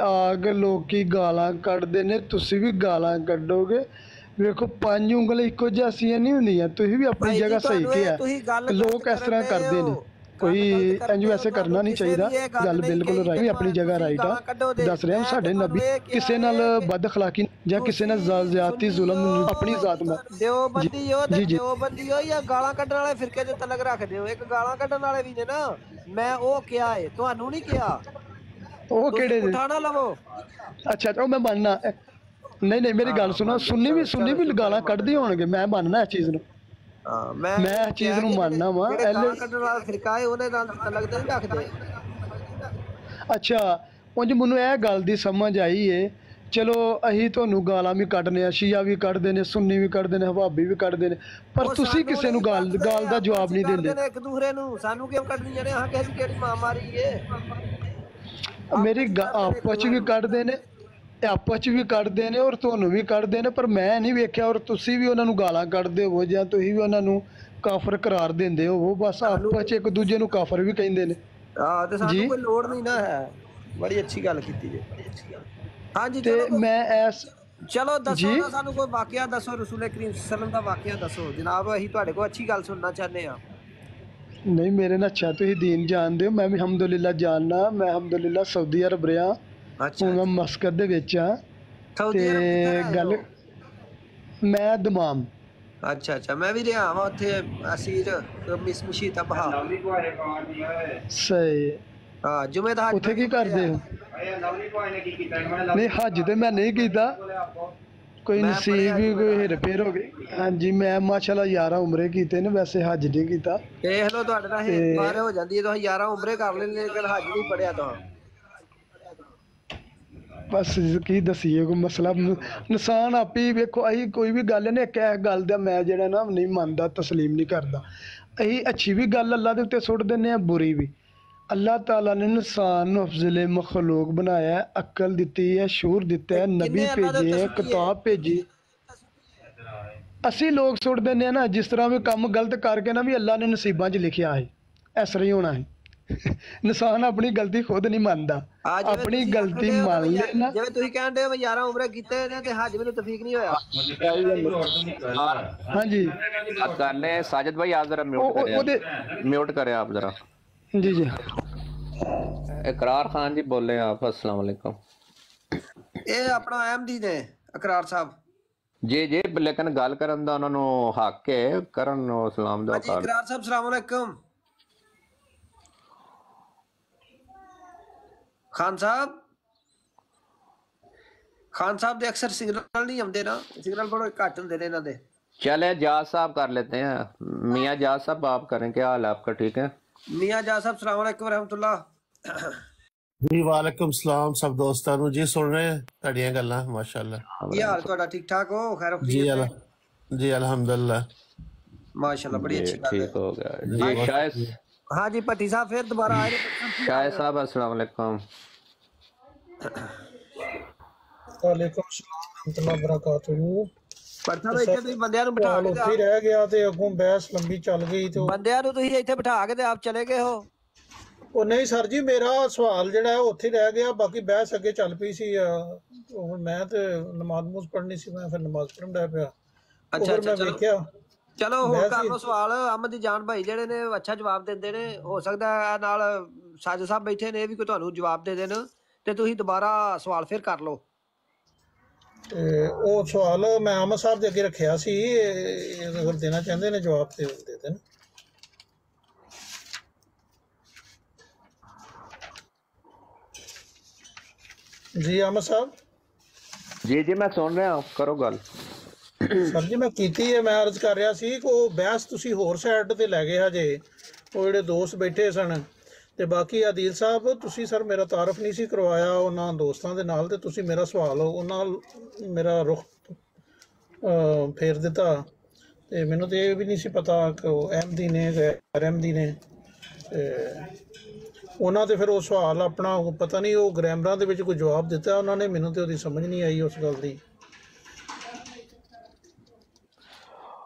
आग लोग गालां कड्डदे ने तुसीं भी गालां कड्डोगे देखो 5 ਉਂਗਲ ਇੱਕੋ ਜਿਹੀਆਂ नहीं होंदियां तुसीं भी अपनी जगह सही किया लोग इस तरह करते हैं ਕੋਈ ਇੰਜ ਵੈਸੇ ਕਰਨਾ ਨਹੀਂ ਚਾਹੀਦਾ। ਗੱਲ ਬਿਲਕੁਲ ਰਾਈਟ ਵੀ ਆਪਣੀ ਜਗ੍ਹਾ ਰਾਈਟ ਆ। ਦੱਸ ਰਿਹਾ ਸਾਡੇ ਨਬੀ ਕਿਸੇ ਨਾਲ ਬਦਅਖਲਾਕੀ ਜਾਂ ਕਿਸੇ ਨਾਲ ਜ਼ਿਆਦਤੀ ਜ਼ੁਲਮ ਆਪਣੀ ਜ਼ਾਤ ਨਾਲ ਦਿਓਬੰਦੀ ਹੋ ਤੇ ਦਿਓਬੰਦੀ ਹੋ ਜਾਂ ਗਾਲਾਂ ਕੱਢਣ ਵਾਲੇ ਫਿਰਕੇ ਦੇ ਤਲਕ ਰੱਖਦੇ ਹੋ। ਇੱਕ ਗਾਲਾਂ ਕੱਢਣ ਵਾਲੇ ਵੀ ਨੇ ਨਾ, ਮੈਂ ਉਹ ਕਿਹਾ ਏ, ਤੁਹਾਨੂੰ ਨਹੀਂ ਕਿਹਾ। ਉਹ ਕਿਹੜੇ ਉਠਾਣਾ ਲਵੋ। ਅੱਛਾ ਉਹ ਮੈਂ ਮੰਨਣਾ। ਨਹੀਂ ਮੇਰੀ ਗੱਲ ਸੁਣੋ, ਸੁਣਨੀ ਵੀ ਗਾਲਾਂ ਕੱਢਦੇ ਹੋਣਗੇ, ਮੈਂ ਮੰਨਣਾ ਇਸ ਚੀਜ਼ ਨੂੰ। ਮੈਂ ਇਸ ਚੀਜ਼ ਨੂੰ ਮੰਨਣਾ ਵਾ। ਅੱਛਾ ਉਂਝ ਮੈਨੂੰ ਇਹ ਗੱਲ ਦੀ ਸਮਝ ਆਈ ਏ, ਚਲੋ ਅਸੀਂ ਤੁਹਾਨੂੰ ਗਾਲਾਂ ਵੀ ਕੱਢਨੇ ਆ, ਸ਼ੀਆ ਵੀ ਕੱਢਦੇ ਨੇ, ਸੁੰਨੀ ਵੀ ਕੱਢਦੇ ਨੇ, ਹਵਾਬੀ ਵੀ ਕੱਢਦੇ ਨੇ, ਪਰ ਤੁਸੀਂ ਕਿਸੇ ਨੂੰ ਗਾਲ ਦਾ ਜਵਾਬ ਨਹੀਂ ਦਿੰਦੇ। ਇੱਕ ਦੂਸਰੇ ਨੂੰ ਸਾਨੂੰ ਕਿਉਂ ਕੱਢਣੀਆਂ ਨੇ? ਆਹ ਕਿਸੇ ਕਿਹੜੀ ਮਾਂ ਮਾਰੀ ਏ? ਮੇਰੀ ਆਪਸ ਚ ਵੀ ਕੱਢਦੇ ਨੇ, ਆਪਸ ਚ ਵੀ ਕੱਢਦੇ ਨੇ ਔਰ ਤੁਹਾਨੂੰ ਵੀ ਕੱਢਦੇ ਨੇ, ਪਰ ਮੈਂ ਨਹੀਂ ਵੇਖਿਆ ਔਰ ਤੁਸੀਂ ਵੀ ਉਹਨਾਂ ਨੂੰ ਗਾਲਾਂ ਕੱਢਦੇ ਹੋਵੋ ਜਾਂ ਤੁਸੀਂ ਵੀ ਉਹਨਾਂ ਨੂੰ ਕਾਫਰ ਕਰਾਰ ਦਿੰਦੇ ਹੋਵੋ। ਬਸ ਆਪਸ ਚ ਇੱਕ ਦੂਜੇ ਨੂੰ ਕਾਫਰ ਵੀ ਕਹਿੰਦੇ ਨੇ। ਹਾਂ ਤੇ ਸਾਨੂੰ ਕੋਈ ਲੋੜ ਨਹੀਂ ਨਾ ਹੈ। ਬੜੀ ਅੱਛੀ ਗੱਲ ਕੀਤੀ ਜੇ। ਹਾਂਜੀ ਤੇ ਮੈਂ ਐਸ ਚਲੋ ਦੱਸੋ ਨਾ, ਸਾਨੂੰ ਕੋਈ ਵਾਕਿਆ ਦੱਸੋ, ਰਸੂਲ ਕਰੀਮ ਸੱਲੱਲਾਹੁ ਦਾ ਵਾਕਿਆ ਦੱਸੋ ਜਨਾਬ। ਅਸੀਂ ਤੁਹਾਡੇ ਕੋਲ ਅੱਛੀ ਗੱਲ ਸੁਣਨਾ ਚਾਹੁੰਦੇ ਹਾਂ। ਨਹੀਂ ਮੇਰੇ ਨਾਲ ਅੱਛਾ ਤੁਸੀਂ ਦੀਨ ਜਾਣਦੇ ਹੋ, ਮੈਂ ਵੀ ਅਲਹਮਦੁਲਿਲਾ ਜਾਣਨਾ। ਮੈਂ ਅਲਹਮਦੁਲਿਲਾ ਸਾਊਦੀ ਅਰਬ ਰਿਹਾ, ਹੁਣ ਮੈਂ ਮਸਕਤ ਦੇ ਵਿੱਚ ਆ। ਤੇ ਗੱਲ ਮੈਂ ਦਮਾਮ। ਅੱਛਾ ਮੈਂ ਵੀ ਰਿਹਾ ਵਾਂ ਉੱਥੇ ਅਸੀਰ ਮਸ਼ੀਤਾ ਬਹਾ। ਸਹੀ। ਹਾਂ ਜੁਮੇ ਦਾ ਉੱਥੇ ਕੀ ਕਰਦੇ ਹੋ? ਨਹੀਂ ਹੱਜ ਤੇ ਮੈਂ ਨਹੀਂ ਕੀਤਾ, ਕੋਈ ਨਸੀਬ ਵੀ ਕੋਈ ਹੇਰ ਫੇਰ ਹੋ ਗਈ। ਹਾਂਜੀ ਮੈਂ ਮਾਸ਼ਾਅੱਲਾ 11 ਉਮਰੇ ਕੀਤੇ ਨੇ, ਵੈਸੇ ਹੱਜ ਨਹੀਂ ਕੀਤਾ। ਦੇਖ ਲਓ ਤੁਹਾਡੇ ਨਾਲ ਹੇਰ ਫੇਰ ਹੋ ਜਾਂਦੀ ਹੈ, ਤੁਸੀਂ 11 ਉਮਰੇ ਕਰ ਲੈਂਦੇ ਲੇਕਿਨ ਹੱਜ ਨਹੀਂ ਪੜਿਆ ਤਾਂ। ਬਸ ਕੀ ਦਸੀਏ, ਕੋਈ ਮਸਲਾ ਇਨਸਾਨ ਆਪੀ ਵੇਖੋ। ਅਸੀਂ ਕੋਈ ਵੀ ਗੱਲ ਨੇ ਇੱਕ ਗੱਲ ਦਾ ਮੈਂ ਜਿਹੜਾ ਨਾ ਨਹੀਂ ਮੰਨਦਾ, ਤਸਲੀਮ ਨਹੀਂ ਕਰਦਾ। ਅਸੀਂ ਅੱਛੀ ਵੀ ਗੱਲ ਅੱਲਾ ਦੇ ਉੱਤੇ ਸੁੱਟ ਦਿੰਦੇ ਹਾਂ, ਬੁਰੀ ਵੀ। ਅੱਲਾਹ ਤਾਲਾ ਨੇ ਇਨਸਾਨ ਨੂੰ ਅਫਜ਼ਲ ਮਖਲੂਕ ਬਣਾਇਆ, ਅਕਲ ਦਿੱਤੀ ਹੈ, ਸ਼ੂਰ ਦਿੱਤਾ ਹੈ, ਨਬੀ ਭੇਜੇ ਹੈ, ਕਿਤਾਬ ਭੇਜੀ। ਅਸੀਂ ਲੋਕ ਸੁੱਟ ਦਿੰਦੇ ਹਾਂ ਨਾ, ਜਿਸ ਤਰ੍ਹਾਂ ਵੀ ਕੰਮ ਗਲਤ ਕਰਕੇ ਨਾ ਵੀ ਅੱਲਾ ਨੇ ਨਸੀਬਾਂ 'ਚ ਲਿਖਿਆ ਹੈ ਇਸ ਤਰ੍ਹਾਂ ਹੀ ਹੋਣਾ ਹੈ। ਇਨਸਾਨ ਆਪਣੀ ਗਲਤੀ ਖੁਦ ਨਹੀਂ ਮੰਨਦਾ, ਆਪਣੀ ਗਲਤੀ ਮੰਨ ਲੈਣਾ। ਜਿਵੇਂ ਤੁਸੀਂ ਕਹਿੰਦੇ ਹੋ 11 ਉਮਰੇ ਕੀਤੇ ਨੇ ਤੇ ਹੱਜ ਮੈਨੂੰ ਤੌਫੀਕ ਨਹੀਂ ਹੋਇਆ। ਹਾਂਜੀ करने साजिद भाई आप जरा म्यूट करें आप जरा। जी इकरार खान जी बोल रहे हैं आप। अस्सलाम वालेकुम। ये अपना अहमदी ने इकरार साहब जी लेकिन गल करन दा उन्हां नूं हक है, करन सलाम दा। इकरार साहब अस्सलाम वालेकुम। खान साहब दे अक्सर सिग्नल नहीं आउंदे ना, सिग्नल बड़े घट हुंदे ने इन्हां दे। चले जाज साहब कर लेते हैं, मियाँ जाज साहब आप करें, क्या हाल है आपका? ठीक है मियाँ जाज साहब अस्सलाम वालेकुम रहमतुल्लाह। जी वालेकुम सलाम सब दोस्तां नूं जी, सुन रहे तुहाडीआं गल्लां माशाअल्लाह। की हाल तुहाडा? ठीक ठाक हो? खैर जी अल्हम्दुलिल्लाह माशाअल्लाह, बड़ी अच्छी बात है। ठीक हो गया जी। शायद हाँ जी भट्टी साहब फिर दोबारा आए। शायद साहब अस्सलाम वालेकुम। वालेकुम सलाम रहमतुल्लाह बरकातहू। ਪਰਥਾ ਵਿੱਚ ਤੁਸੀਂ ਬੰਦਿਆਂ ਨੂੰ ਬਿਠਾ ਕੇ ਉੱਥੇ ਰਹਿ ਗਿਆ ਤੇ ਅੱਗੋਂ ਬਹਿਸ ਲੰਬੀ ਚੱਲ ਗਈ ਤੇ ਬੰਦਿਆਂ ਨੂੰ ਤੁਸੀਂ ਇੱਥੇ ਬਿਠਾ ਕੇ ਤੇ ਆਪ ਚਲੇ ਗਏ ਹੋ। ਉਹ ਨਹੀਂ ਸਰ ਜੀ, ਮੇਰਾ ਸਵਾਲ ਜਿਹੜਾ ਹੈ ਉੱਥੇ ਰਹਿ ਗਿਆ, ਬਾਕੀ ਬਹਿਸ ਅੱਗੇ ਚੱਲ ਪਈ ਸੀ। ਹੁਣ ਮੈਂ ਤੇ ਨਮਾਜ਼ ਪੜ੍ਹਨੀ ਸੀ, ਮੈਂ ਫਿਰ ਨਮਾਜ਼ ਪੜ੍ਹਨ ਲੱਗ ਪਿਆ। ਅੱਛਾ ਮੈਂ ਵੇਖਿਆ। ਚਲੋ ਹੋਰ ਕਰ ਲਓ ਸਵਾਲ। ਅਹਿਮਦ ਦੀ ਜਾਨ ਭਾਈ ਜਿਹੜੇ ਨੇ ਅੱਛਾ ਜਵਾਬ ਦਿੰਦੇ ਨੇ, ਹੋ ਸਕਦਾ ਨਾਲ ਸਾਜਦ ਸਾਹਿਬ ਬੈਠੇ ਨੇ, ਇਹ ਵੀ ਕੋਈ ਤੁਹਾਨੂੰ ਜਵਾਬ ਦੇ ਦੇਣ ਤੇ ਤੁਸੀਂ ਦੁਬਾਰਾ ਸਵਾਲ ਫਿਰ ਕਰ ਲਓ। ਉਹ ਸਵਾਲ ਮੈਂ ਅਹਿਮਦ ਸਾਹਿਬ ਦੇ ਅੱਗੇ ਰੱਖਿਆ ਸੀ, ਅਗਰ ਦੇਣਾ ਚਾਹੁੰਦੇ ਨੇ ਜਵਾਬ ਤੇ ਦੇ ਦੇਣ। जी अहमद साहब। जी मैं सुन रहा हूँ, करो गल। सर जी मैं कीती है, मैं अर्ज कर रहा सी कि बहस तुसी होर साइड ते लै गए हजे, वो जेडे दोस्त बैठे सन ते बाकी आदिल साहब तुसी सर मेरा तारफ नहीं सी करवाया उन्हां दोस्तां दे नाल, ते तुसी मेरा सवाल उन्हां मेरा रुख फेर दिता ते मैनूं ते ये भी नहीं सी पता कि अहमदी ने गैर अहमदी ने। ਉਹਨਾਂ ਤੇ ਫਿਰ ਉਹ ਸਵਾਲ ਆਪਣਾ ਪਤਾ ਨਹੀਂ ਉਹ ਗ੍ਰਾਮਰਾਂ ਦੇ ਵਿੱਚ ਕੋਈ ਜਵਾਬ ਦਿੱਤਾ ਉਹਨਾਂ ਨੇ, ਮੈਨੂੰ ਤੇ ਉਹਦੀ ਸਮਝ ਨਹੀਂ ਆਈ ਉਸ ਗੱਲ ਦੀ।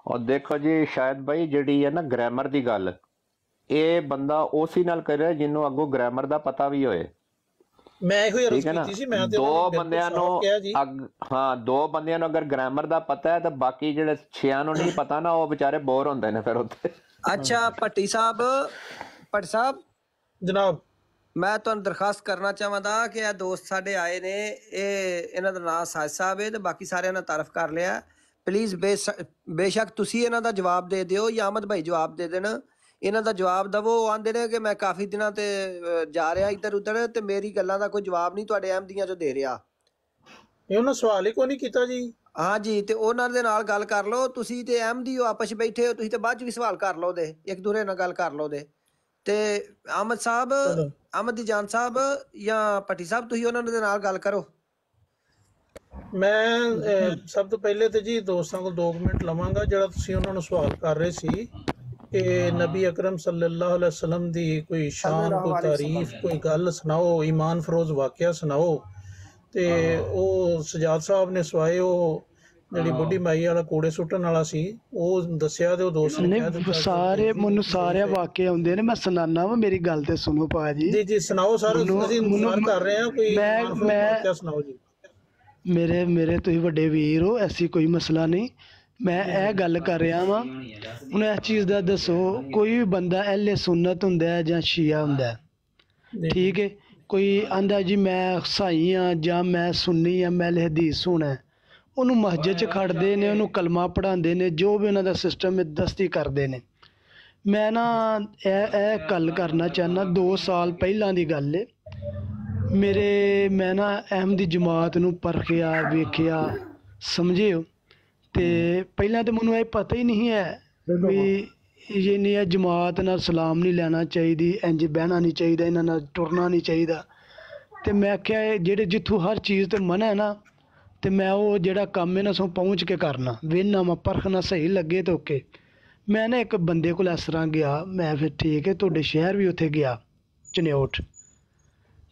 और देखो जी शायद भाई ਜਿਹੜੀ ਹੈ ਨਾ ਗ੍ਰਾਮਰ ਦੀ ਗੱਲ, ਇਹ ਬੰਦਾ ਉਸੇ ਨਾਲ ਕਰ ਰਿਹਾ ਜਿਹਨੂੰ ਅੱਗੋਂ ਗ੍ਰਾਮਰ ਦਾ ਪਤਾ ਵੀ ਹੋਏ। ਮੈਂ ਇਹੋ ਹੀ ਅਰਜ਼ ਕੀਤੀ ਸੀ, ਮੈਂ ਤੇ ਦੋ ਬੰਦਿਆਂ ਨੂੰ ਹਾਂ ਦੋ ਬੰਦਿਆਂ ਨੂੰ ਅਗਰ ਗ੍ਰਾਮਰ ਦਾ ਪਤਾ ਹੈ ਤਾਂ ਬਾਕੀ ਜਿਹੜੇ ਛਿਆਂ ਨੂੰ ਨਹੀਂ ਪਤਾ ਨਾ, ਉਹ ਵਿਚਾਰੇ ਬੋਰ ਹੁੰਦੇ ਨੇ ਫਿਰ ਉੱਥੇ। ਅੱਛਾ ਭੱਟੀ ਸਾਹਿਬ ਭੱਟ ਸਾਹਿਬ ਜਨਾਬ ਮੈਂ ਤੁਹਾਨੂੰ ਦਰਖਾਸਤ ਕਰਨਾ ਚਾਹਾਂਗਾ ਕਿ ਇਹ ਦੋਸਤ ਸਾਡੇ ਆਏ ਨੇ, ਇਹਨਾਂ ਦਾ ਨਾਮ ਸਾਜ ਸਾਹਿਬ ਹੈ ਤੇ ਬਾਕੀ ਸਾਰਿਆਂ ਨੇ ਤਾਰਫ ਕਰ ਲਿਆ। ਪਲੀਜ਼ ਬੇਸ਼ੱਕ ਤੁਸੀਂ ਇਹਨਾਂ ਦਾ ਜਵਾਬ ਦੇ ਦਿਓ ਜਾਂ ਅਹਿਮਦ ਭਾਈ ਜਵਾਬ ਦੇ ਦੇਣ। ਇਹਨਾਂ ਦਾ ਜਵਾਬ ਦਵੋ। ਆਂਦੇ ਨੇ ਕਿ ਮੈਂ ਕਾਫੀ ਦਿਨਾਂ ਤੇ ਜਾ ਰਿਹਾ ਇੱਧਰ ਉੱਧਰ ਤੇ ਮੇਰੀ ਗੱਲਾਂ ਦਾ ਕੋਈ ਜਵਾਬ ਨਹੀਂ ਤੁਹਾਡੇ ਅਹਿਮਦੀਆਂ ਚੋਂ ਦੇ ਰਿਹਾ। ਇਹ ਉਹਨਾਂ ਸਵਾਲ ਹੀ ਕੋਈ ਨਹੀਂ ਕੀਤਾ ਜੀ। ਹਾਂ ਜੀ, ਤੇ ਉਹਨਾਂ ਦੇ ਨਾਲ ਗੱਲ ਕਰ ਲਓ। ਤੁਸੀਂ ਤੇ ਅਹਿਮਦੀ ਹੋ, ਆਪਸ ਬੈਠੇ ਹੋ, ਤੁਸੀਂ ਤੇ ਬਾਅਦ ਚ ਵੀ ਸਵਾਲ ਕਰ ਲਓ ਦੇ, ਇੱਕ ਦੂਰੇ ਨਾਲ ਗੱਲ ਕਰ ਲਓ ਦੇ। ਤੇ ਅਹਿਮਦ ਸਾਹਿਬ, ਅਹਿਮਦ ਦੀ ਜਾਨ ਸਾਹਿਬ ਜਾਂ ਭੱਟੀ ਸਾਹਿਬ, ਤੁਸੀਂ ਉਹਨਾਂ ਦੇ ਨਾਲ ਗੱਲ ਕਰੋ। ਮੈਂ ਸਭ ਤੋਂ ਪਹਿਲੇ ਤੇ ਜੀ ਦੋਸਤਾਂ ਕੋਲ 2 ਮਿੰਟ ਲਵਾਂਗਾ। ਜਿਹੜਾ ਤੁਸੀਂ ਉਹਨਾਂ ਨੂੰ ਸਵਾਲ ਕਰ ਰਹੇ ਸੀ ਕਿ ਨਬੀ ਅਕਰਮ ਸੱਲੱਲਾਹੁ ਅਲੈहि ਵਸੱਲਮ ਦੀ ਕੋਈ ਸ਼ਾਨ, ਕੋਈ ਤਾਰੀਫ, ਕੋਈ ਗੱਲ ਸੁਣਾਓ, ਈਮਾਨ ਫਰੋਜ਼ ਵਾਕਿਆ ਸੁਣਾਓ। ਤੇ ਉਹ ਸਜਾਦ ਸਾਹਿਬ ਨੇ ਸਵਾਏ ਉਹ ਜਿਹੜੀ ਬੁੱਢੀ ਮਾਈ ਵਾਲਾ ਕੂੜੇ ਸੁੱਟਣ ਵਾਲਾ ਸੀ ਉਹ ਦੱਸਿਆ ਤੇ ਉਹ ਦੋਸਤ ਨੇ ਨਹੀਂ ਸਾਰੇ ਮੈਨੂੰ ਸਾਰੇ ਵਾਕਿਆ ਆਉਂਦੇ ਨੇ, ਮੈਂ ਸੁਣਾਨਾ ਵਾ, ਮੇਰੀ ਗੱਲ ਤੇ ਸੁਣੋ ਭਾਜੀ। ਜੀ ਜੀ ਸੁਣਾਓ ਸਰ, ਅਸੀਂ ਸਵਾਲ ਕਰ ਰਹੇ ਹਾਂ, ਕੋਈ ਮੈਂ ਸੁਣਾਓ ਜੀ। ਮੇਰੇ ਤੁਸੀਂ ਵੱਡੇ ਵੀਰ ਹੋ, ਐਸੀ ਕੋਈ ਮਸਲਾ ਨਹੀਂ। ਮੈਂ ਇਹ ਗੱਲ ਕਰ ਰਿਹਾ ਵਾਂ, ਹੁਣ ਇਸ ਚੀਜ਼ ਦਾ ਦੱਸੋ, ਕੋਈ ਵੀ ਬੰਦਾ ਅਹਿਲੇ ਸੁन्नत ਹੁੰਦਾ ਜਾਂ ਸ਼ੀਆ ਹੁੰਦਾ, ਠੀਕ ਹੈ? ਕੋਈ ਆਂਦਾ ਜੀ ਮੈਂ ਸਾਈ ਹਾਂ ਜਾਂ ਮੈਂ ਸੁੰਨੀ ਹਾਂ, ਮੈਂ ਹਦੀਸ ਸੁਣਾ, ਉਹਨੂੰ ਮਸਜਿਦ 'ਚ ਖੜਦੇ ਨੇ, ਉਹਨੂੰ ਕਲਮਾ ਪੜ੍ਹਾਉਂਦੇ ਨੇ, ਜੋ ਵੀ ਉਹਨਾਂ ਦਾ ਸਿਸਟਮ ਹੈ ਦਸਤੀ ਕਰਦੇ ਨੇ। ਮੈਂ ਨਾ ਇਹ ਗੱਲ ਕਰਨਾ ਚਾਹੁੰਦਾ, 2 ਸਾਲ ਪਹਿਲਾਂ ਦੀ ਗੱਲ ਹੈ। ਮੈਂ ਨਾ ਅਹਿਮਦੀ ਜਮਾਤ ਨੂੰ ਪਰਖਿਆ, ਵੇਖਿਆ, ਸਮਝਿਓ। ਤੇ ਪਹਿਲਾਂ ਤਾਂ ਮੈਨੂੰ ਇਹ ਪਤਾ ਹੀ ਨਹੀਂ ਹੈ ਵੀ ਇਹ ਨਹੀਂ ਹੈ ਜਮਾਤ ਨਾਲ ਸਲਾਮ ਨਹੀਂ ਲੈਣਾ ਚਾਹੀਦੀ, ਇੰਝ ਬਹਿਣਾ ਨਹੀਂ ਚਾਹੀਦਾ, ਇਹਨਾਂ ਨਾਲ ਟੁਰਨਾ ਨਹੀਂ ਚਾਹੀਦਾ। ਤੇ ਮੈਂ ਆਖਿਆ ਜਿਹੜੇ ਜਿੱਥੋਂ ਹਰ ਚੀਜ਼ ਤੇ ਮਨਾ ਹੈ ਨਾ, ਤੇ ਮੈਂ ਉਹ ਜਿਹੜਾ ਕੰਮ ਇਹਨਾਂ ਸੋਂ ਪਹੁੰਚ ਕੇ ਕਰਨਾ, ਵੇਖਣਾ ਮੈਂ ਪਰਖਣਾ, ਸਹੀ ਲੱਗੇ ਤਾਂ ਓਕੇ। ਮੈਂ ਨਾ ਇੱਕ ਬੰਦੇ ਕੋਲ ਇਸ ਤਰ੍ਹਾਂ ਗਿਆ, ਮੈਂ ਫਿਰ ਠੀਕ ਹੈ ਤੁਹਾਡੇ ਸ਼ਹਿਰ ਵੀ ਉੱਥੇ ਗਿਆ ਚਨਿਓਟ,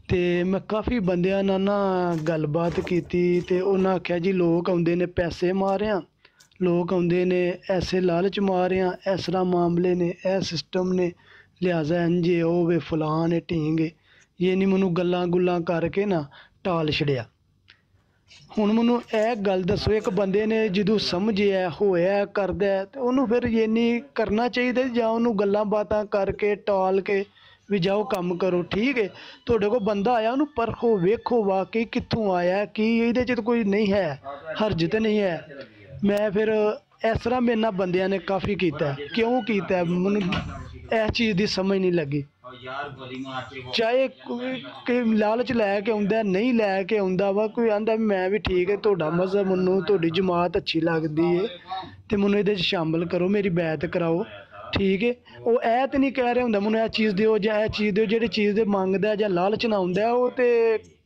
ਤੇ ਮੈਂ ਕਾਫੀ ਬੰਦਿਆਂ ਨਾਲ ਨਾ ਗੱਲਬਾਤ ਕੀਤੀ। ਤੇ ਉਹਨਾਂ ਆਖਿਆ ਜੀ ਲੋਕ ਆਉਂਦੇ ਨੇ ਪੈਸੇ ਮਾਰਿਆ, ਲੋਕ ਆਉਂਦੇ ਨੇ ਐਸੇ ਲਾਲਚ ਮਾਰਿਆ, ਇਸ ਤਰ੍ਹਾਂ ਮਾਮਲੇ ਨੇ, ਇਹ ਸਿਸਟਮ ਨੇ, ਲਿਹਾਜ਼ਾ ਇੰਜੇ ਉਹ ਵੇ ਫਲਾਨ ਹੈ ਢੀਂਗ ਹੈ, ਇਹ ਨਹੀਂ ਮੈਨੂੰ ਗੱਲਾਂ ਗੁੱਲਾਂ ਕਰਕੇ ਨਾ ਟਾਲ ਛੜਿਆ। ਹੁਣ ਮੈਨੂੰ ਇਹ ਗੱਲ ਦੱਸੋ, ਇੱਕ ਬੰਦੇ ਨੇ ਜਦੋਂ ਸਮਝਿਆ ਹੋਇਆ ਕਰਦਾ ਤੇ ਉਹਨੂੰ ਫਿਰ ਇਹ ਨਹੀਂ ਕਰਨਾ ਚਾਹੀਦਾ ਜਾਂ ਉਹਨੂੰ ਗੱਲਾਂ ਬਾਤਾਂ ਕਰਕੇ ਟਾਲ ਕੇ ਵੀ ਜਾਓ ਕੰਮ ਕਰੋ, ਠੀਕ ਹੈ? ਤੁਹਾਡੇ ਕੋਲ ਬੰਦਾ ਆਇਆ, ਉਹਨੂੰ ਪਰਖੋ, ਵੇਖੋ ਵਾਕਈ ਕਿੱਥੋਂ ਆਇਆ, ਕੀ ਇਹਦੇ 'ਚ ਤਾਂ ਕੋਈ ਨਹੀਂ ਹੈ, ਹਰਜ ਤਾਂ ਨਹੀਂ ਹੈ। ਮੈਂ ਫਿਰ ਇਸ ਤਰ੍ਹਾਂ ਮੇਰੇ ਨਾਲ ਬੰਦਿਆਂ ਨੇ ਕਾਫੀ ਕੀਤਾ। ਕਿਉਂ ਕੀਤਾ ਮੈਨੂੰ ਇਸ ਚੀਜ਼ ਦੀ ਸਮਝ ਨਹੀਂ ਲੱਗੀ। ਚਾਹੇ ਕੋਈ ਲਾਲਚ ਲੈ ਕੇ ਆਉਂਦਾ, ਨਹੀਂ ਲੈ ਕੇ ਆਉਂਦਾ ਵਾ, ਕੋਈ ਆਂਦਾ ਮੈਂ ਵੀ ਠੀਕ ਹੈ, ਤੁਹਾਡਾ ਮਜ਼ਹਬ ਮੈਨੂੰ, ਤੁਹਾਡੀ ਜਮਾਤ ਅੱਛੀ ਲੱਗਦੀ ਹੈ ਤੇ ਮੈਨੂੰ ਇਹਦੇ 'ਚ ਸ਼ਾਮਿਲ ਕਰੋ, ਮੇਰੀ ਬੈਤ ਕਰਾਓ, ਠੀਕ ਹੈ? ਉਹ ਇਹ ਤਾਂ ਨਹੀਂ ਕਹਿ ਰਿਹਾ ਹੁੰਦਾ ਮੈਨੂੰ ਇਹ ਚੀਜ਼ ਦਿਓ ਜਾਂ ਇਹ ਚੀਜ਼ ਦਿਓ। ਜਿਹੜੀ ਚੀਜ਼ ਦੇ ਮੰਗਦਾ ਜਾਂ ਲਾਲਚ ਨਾ ਹੁੰਦਾ ਉਹ ਤੇ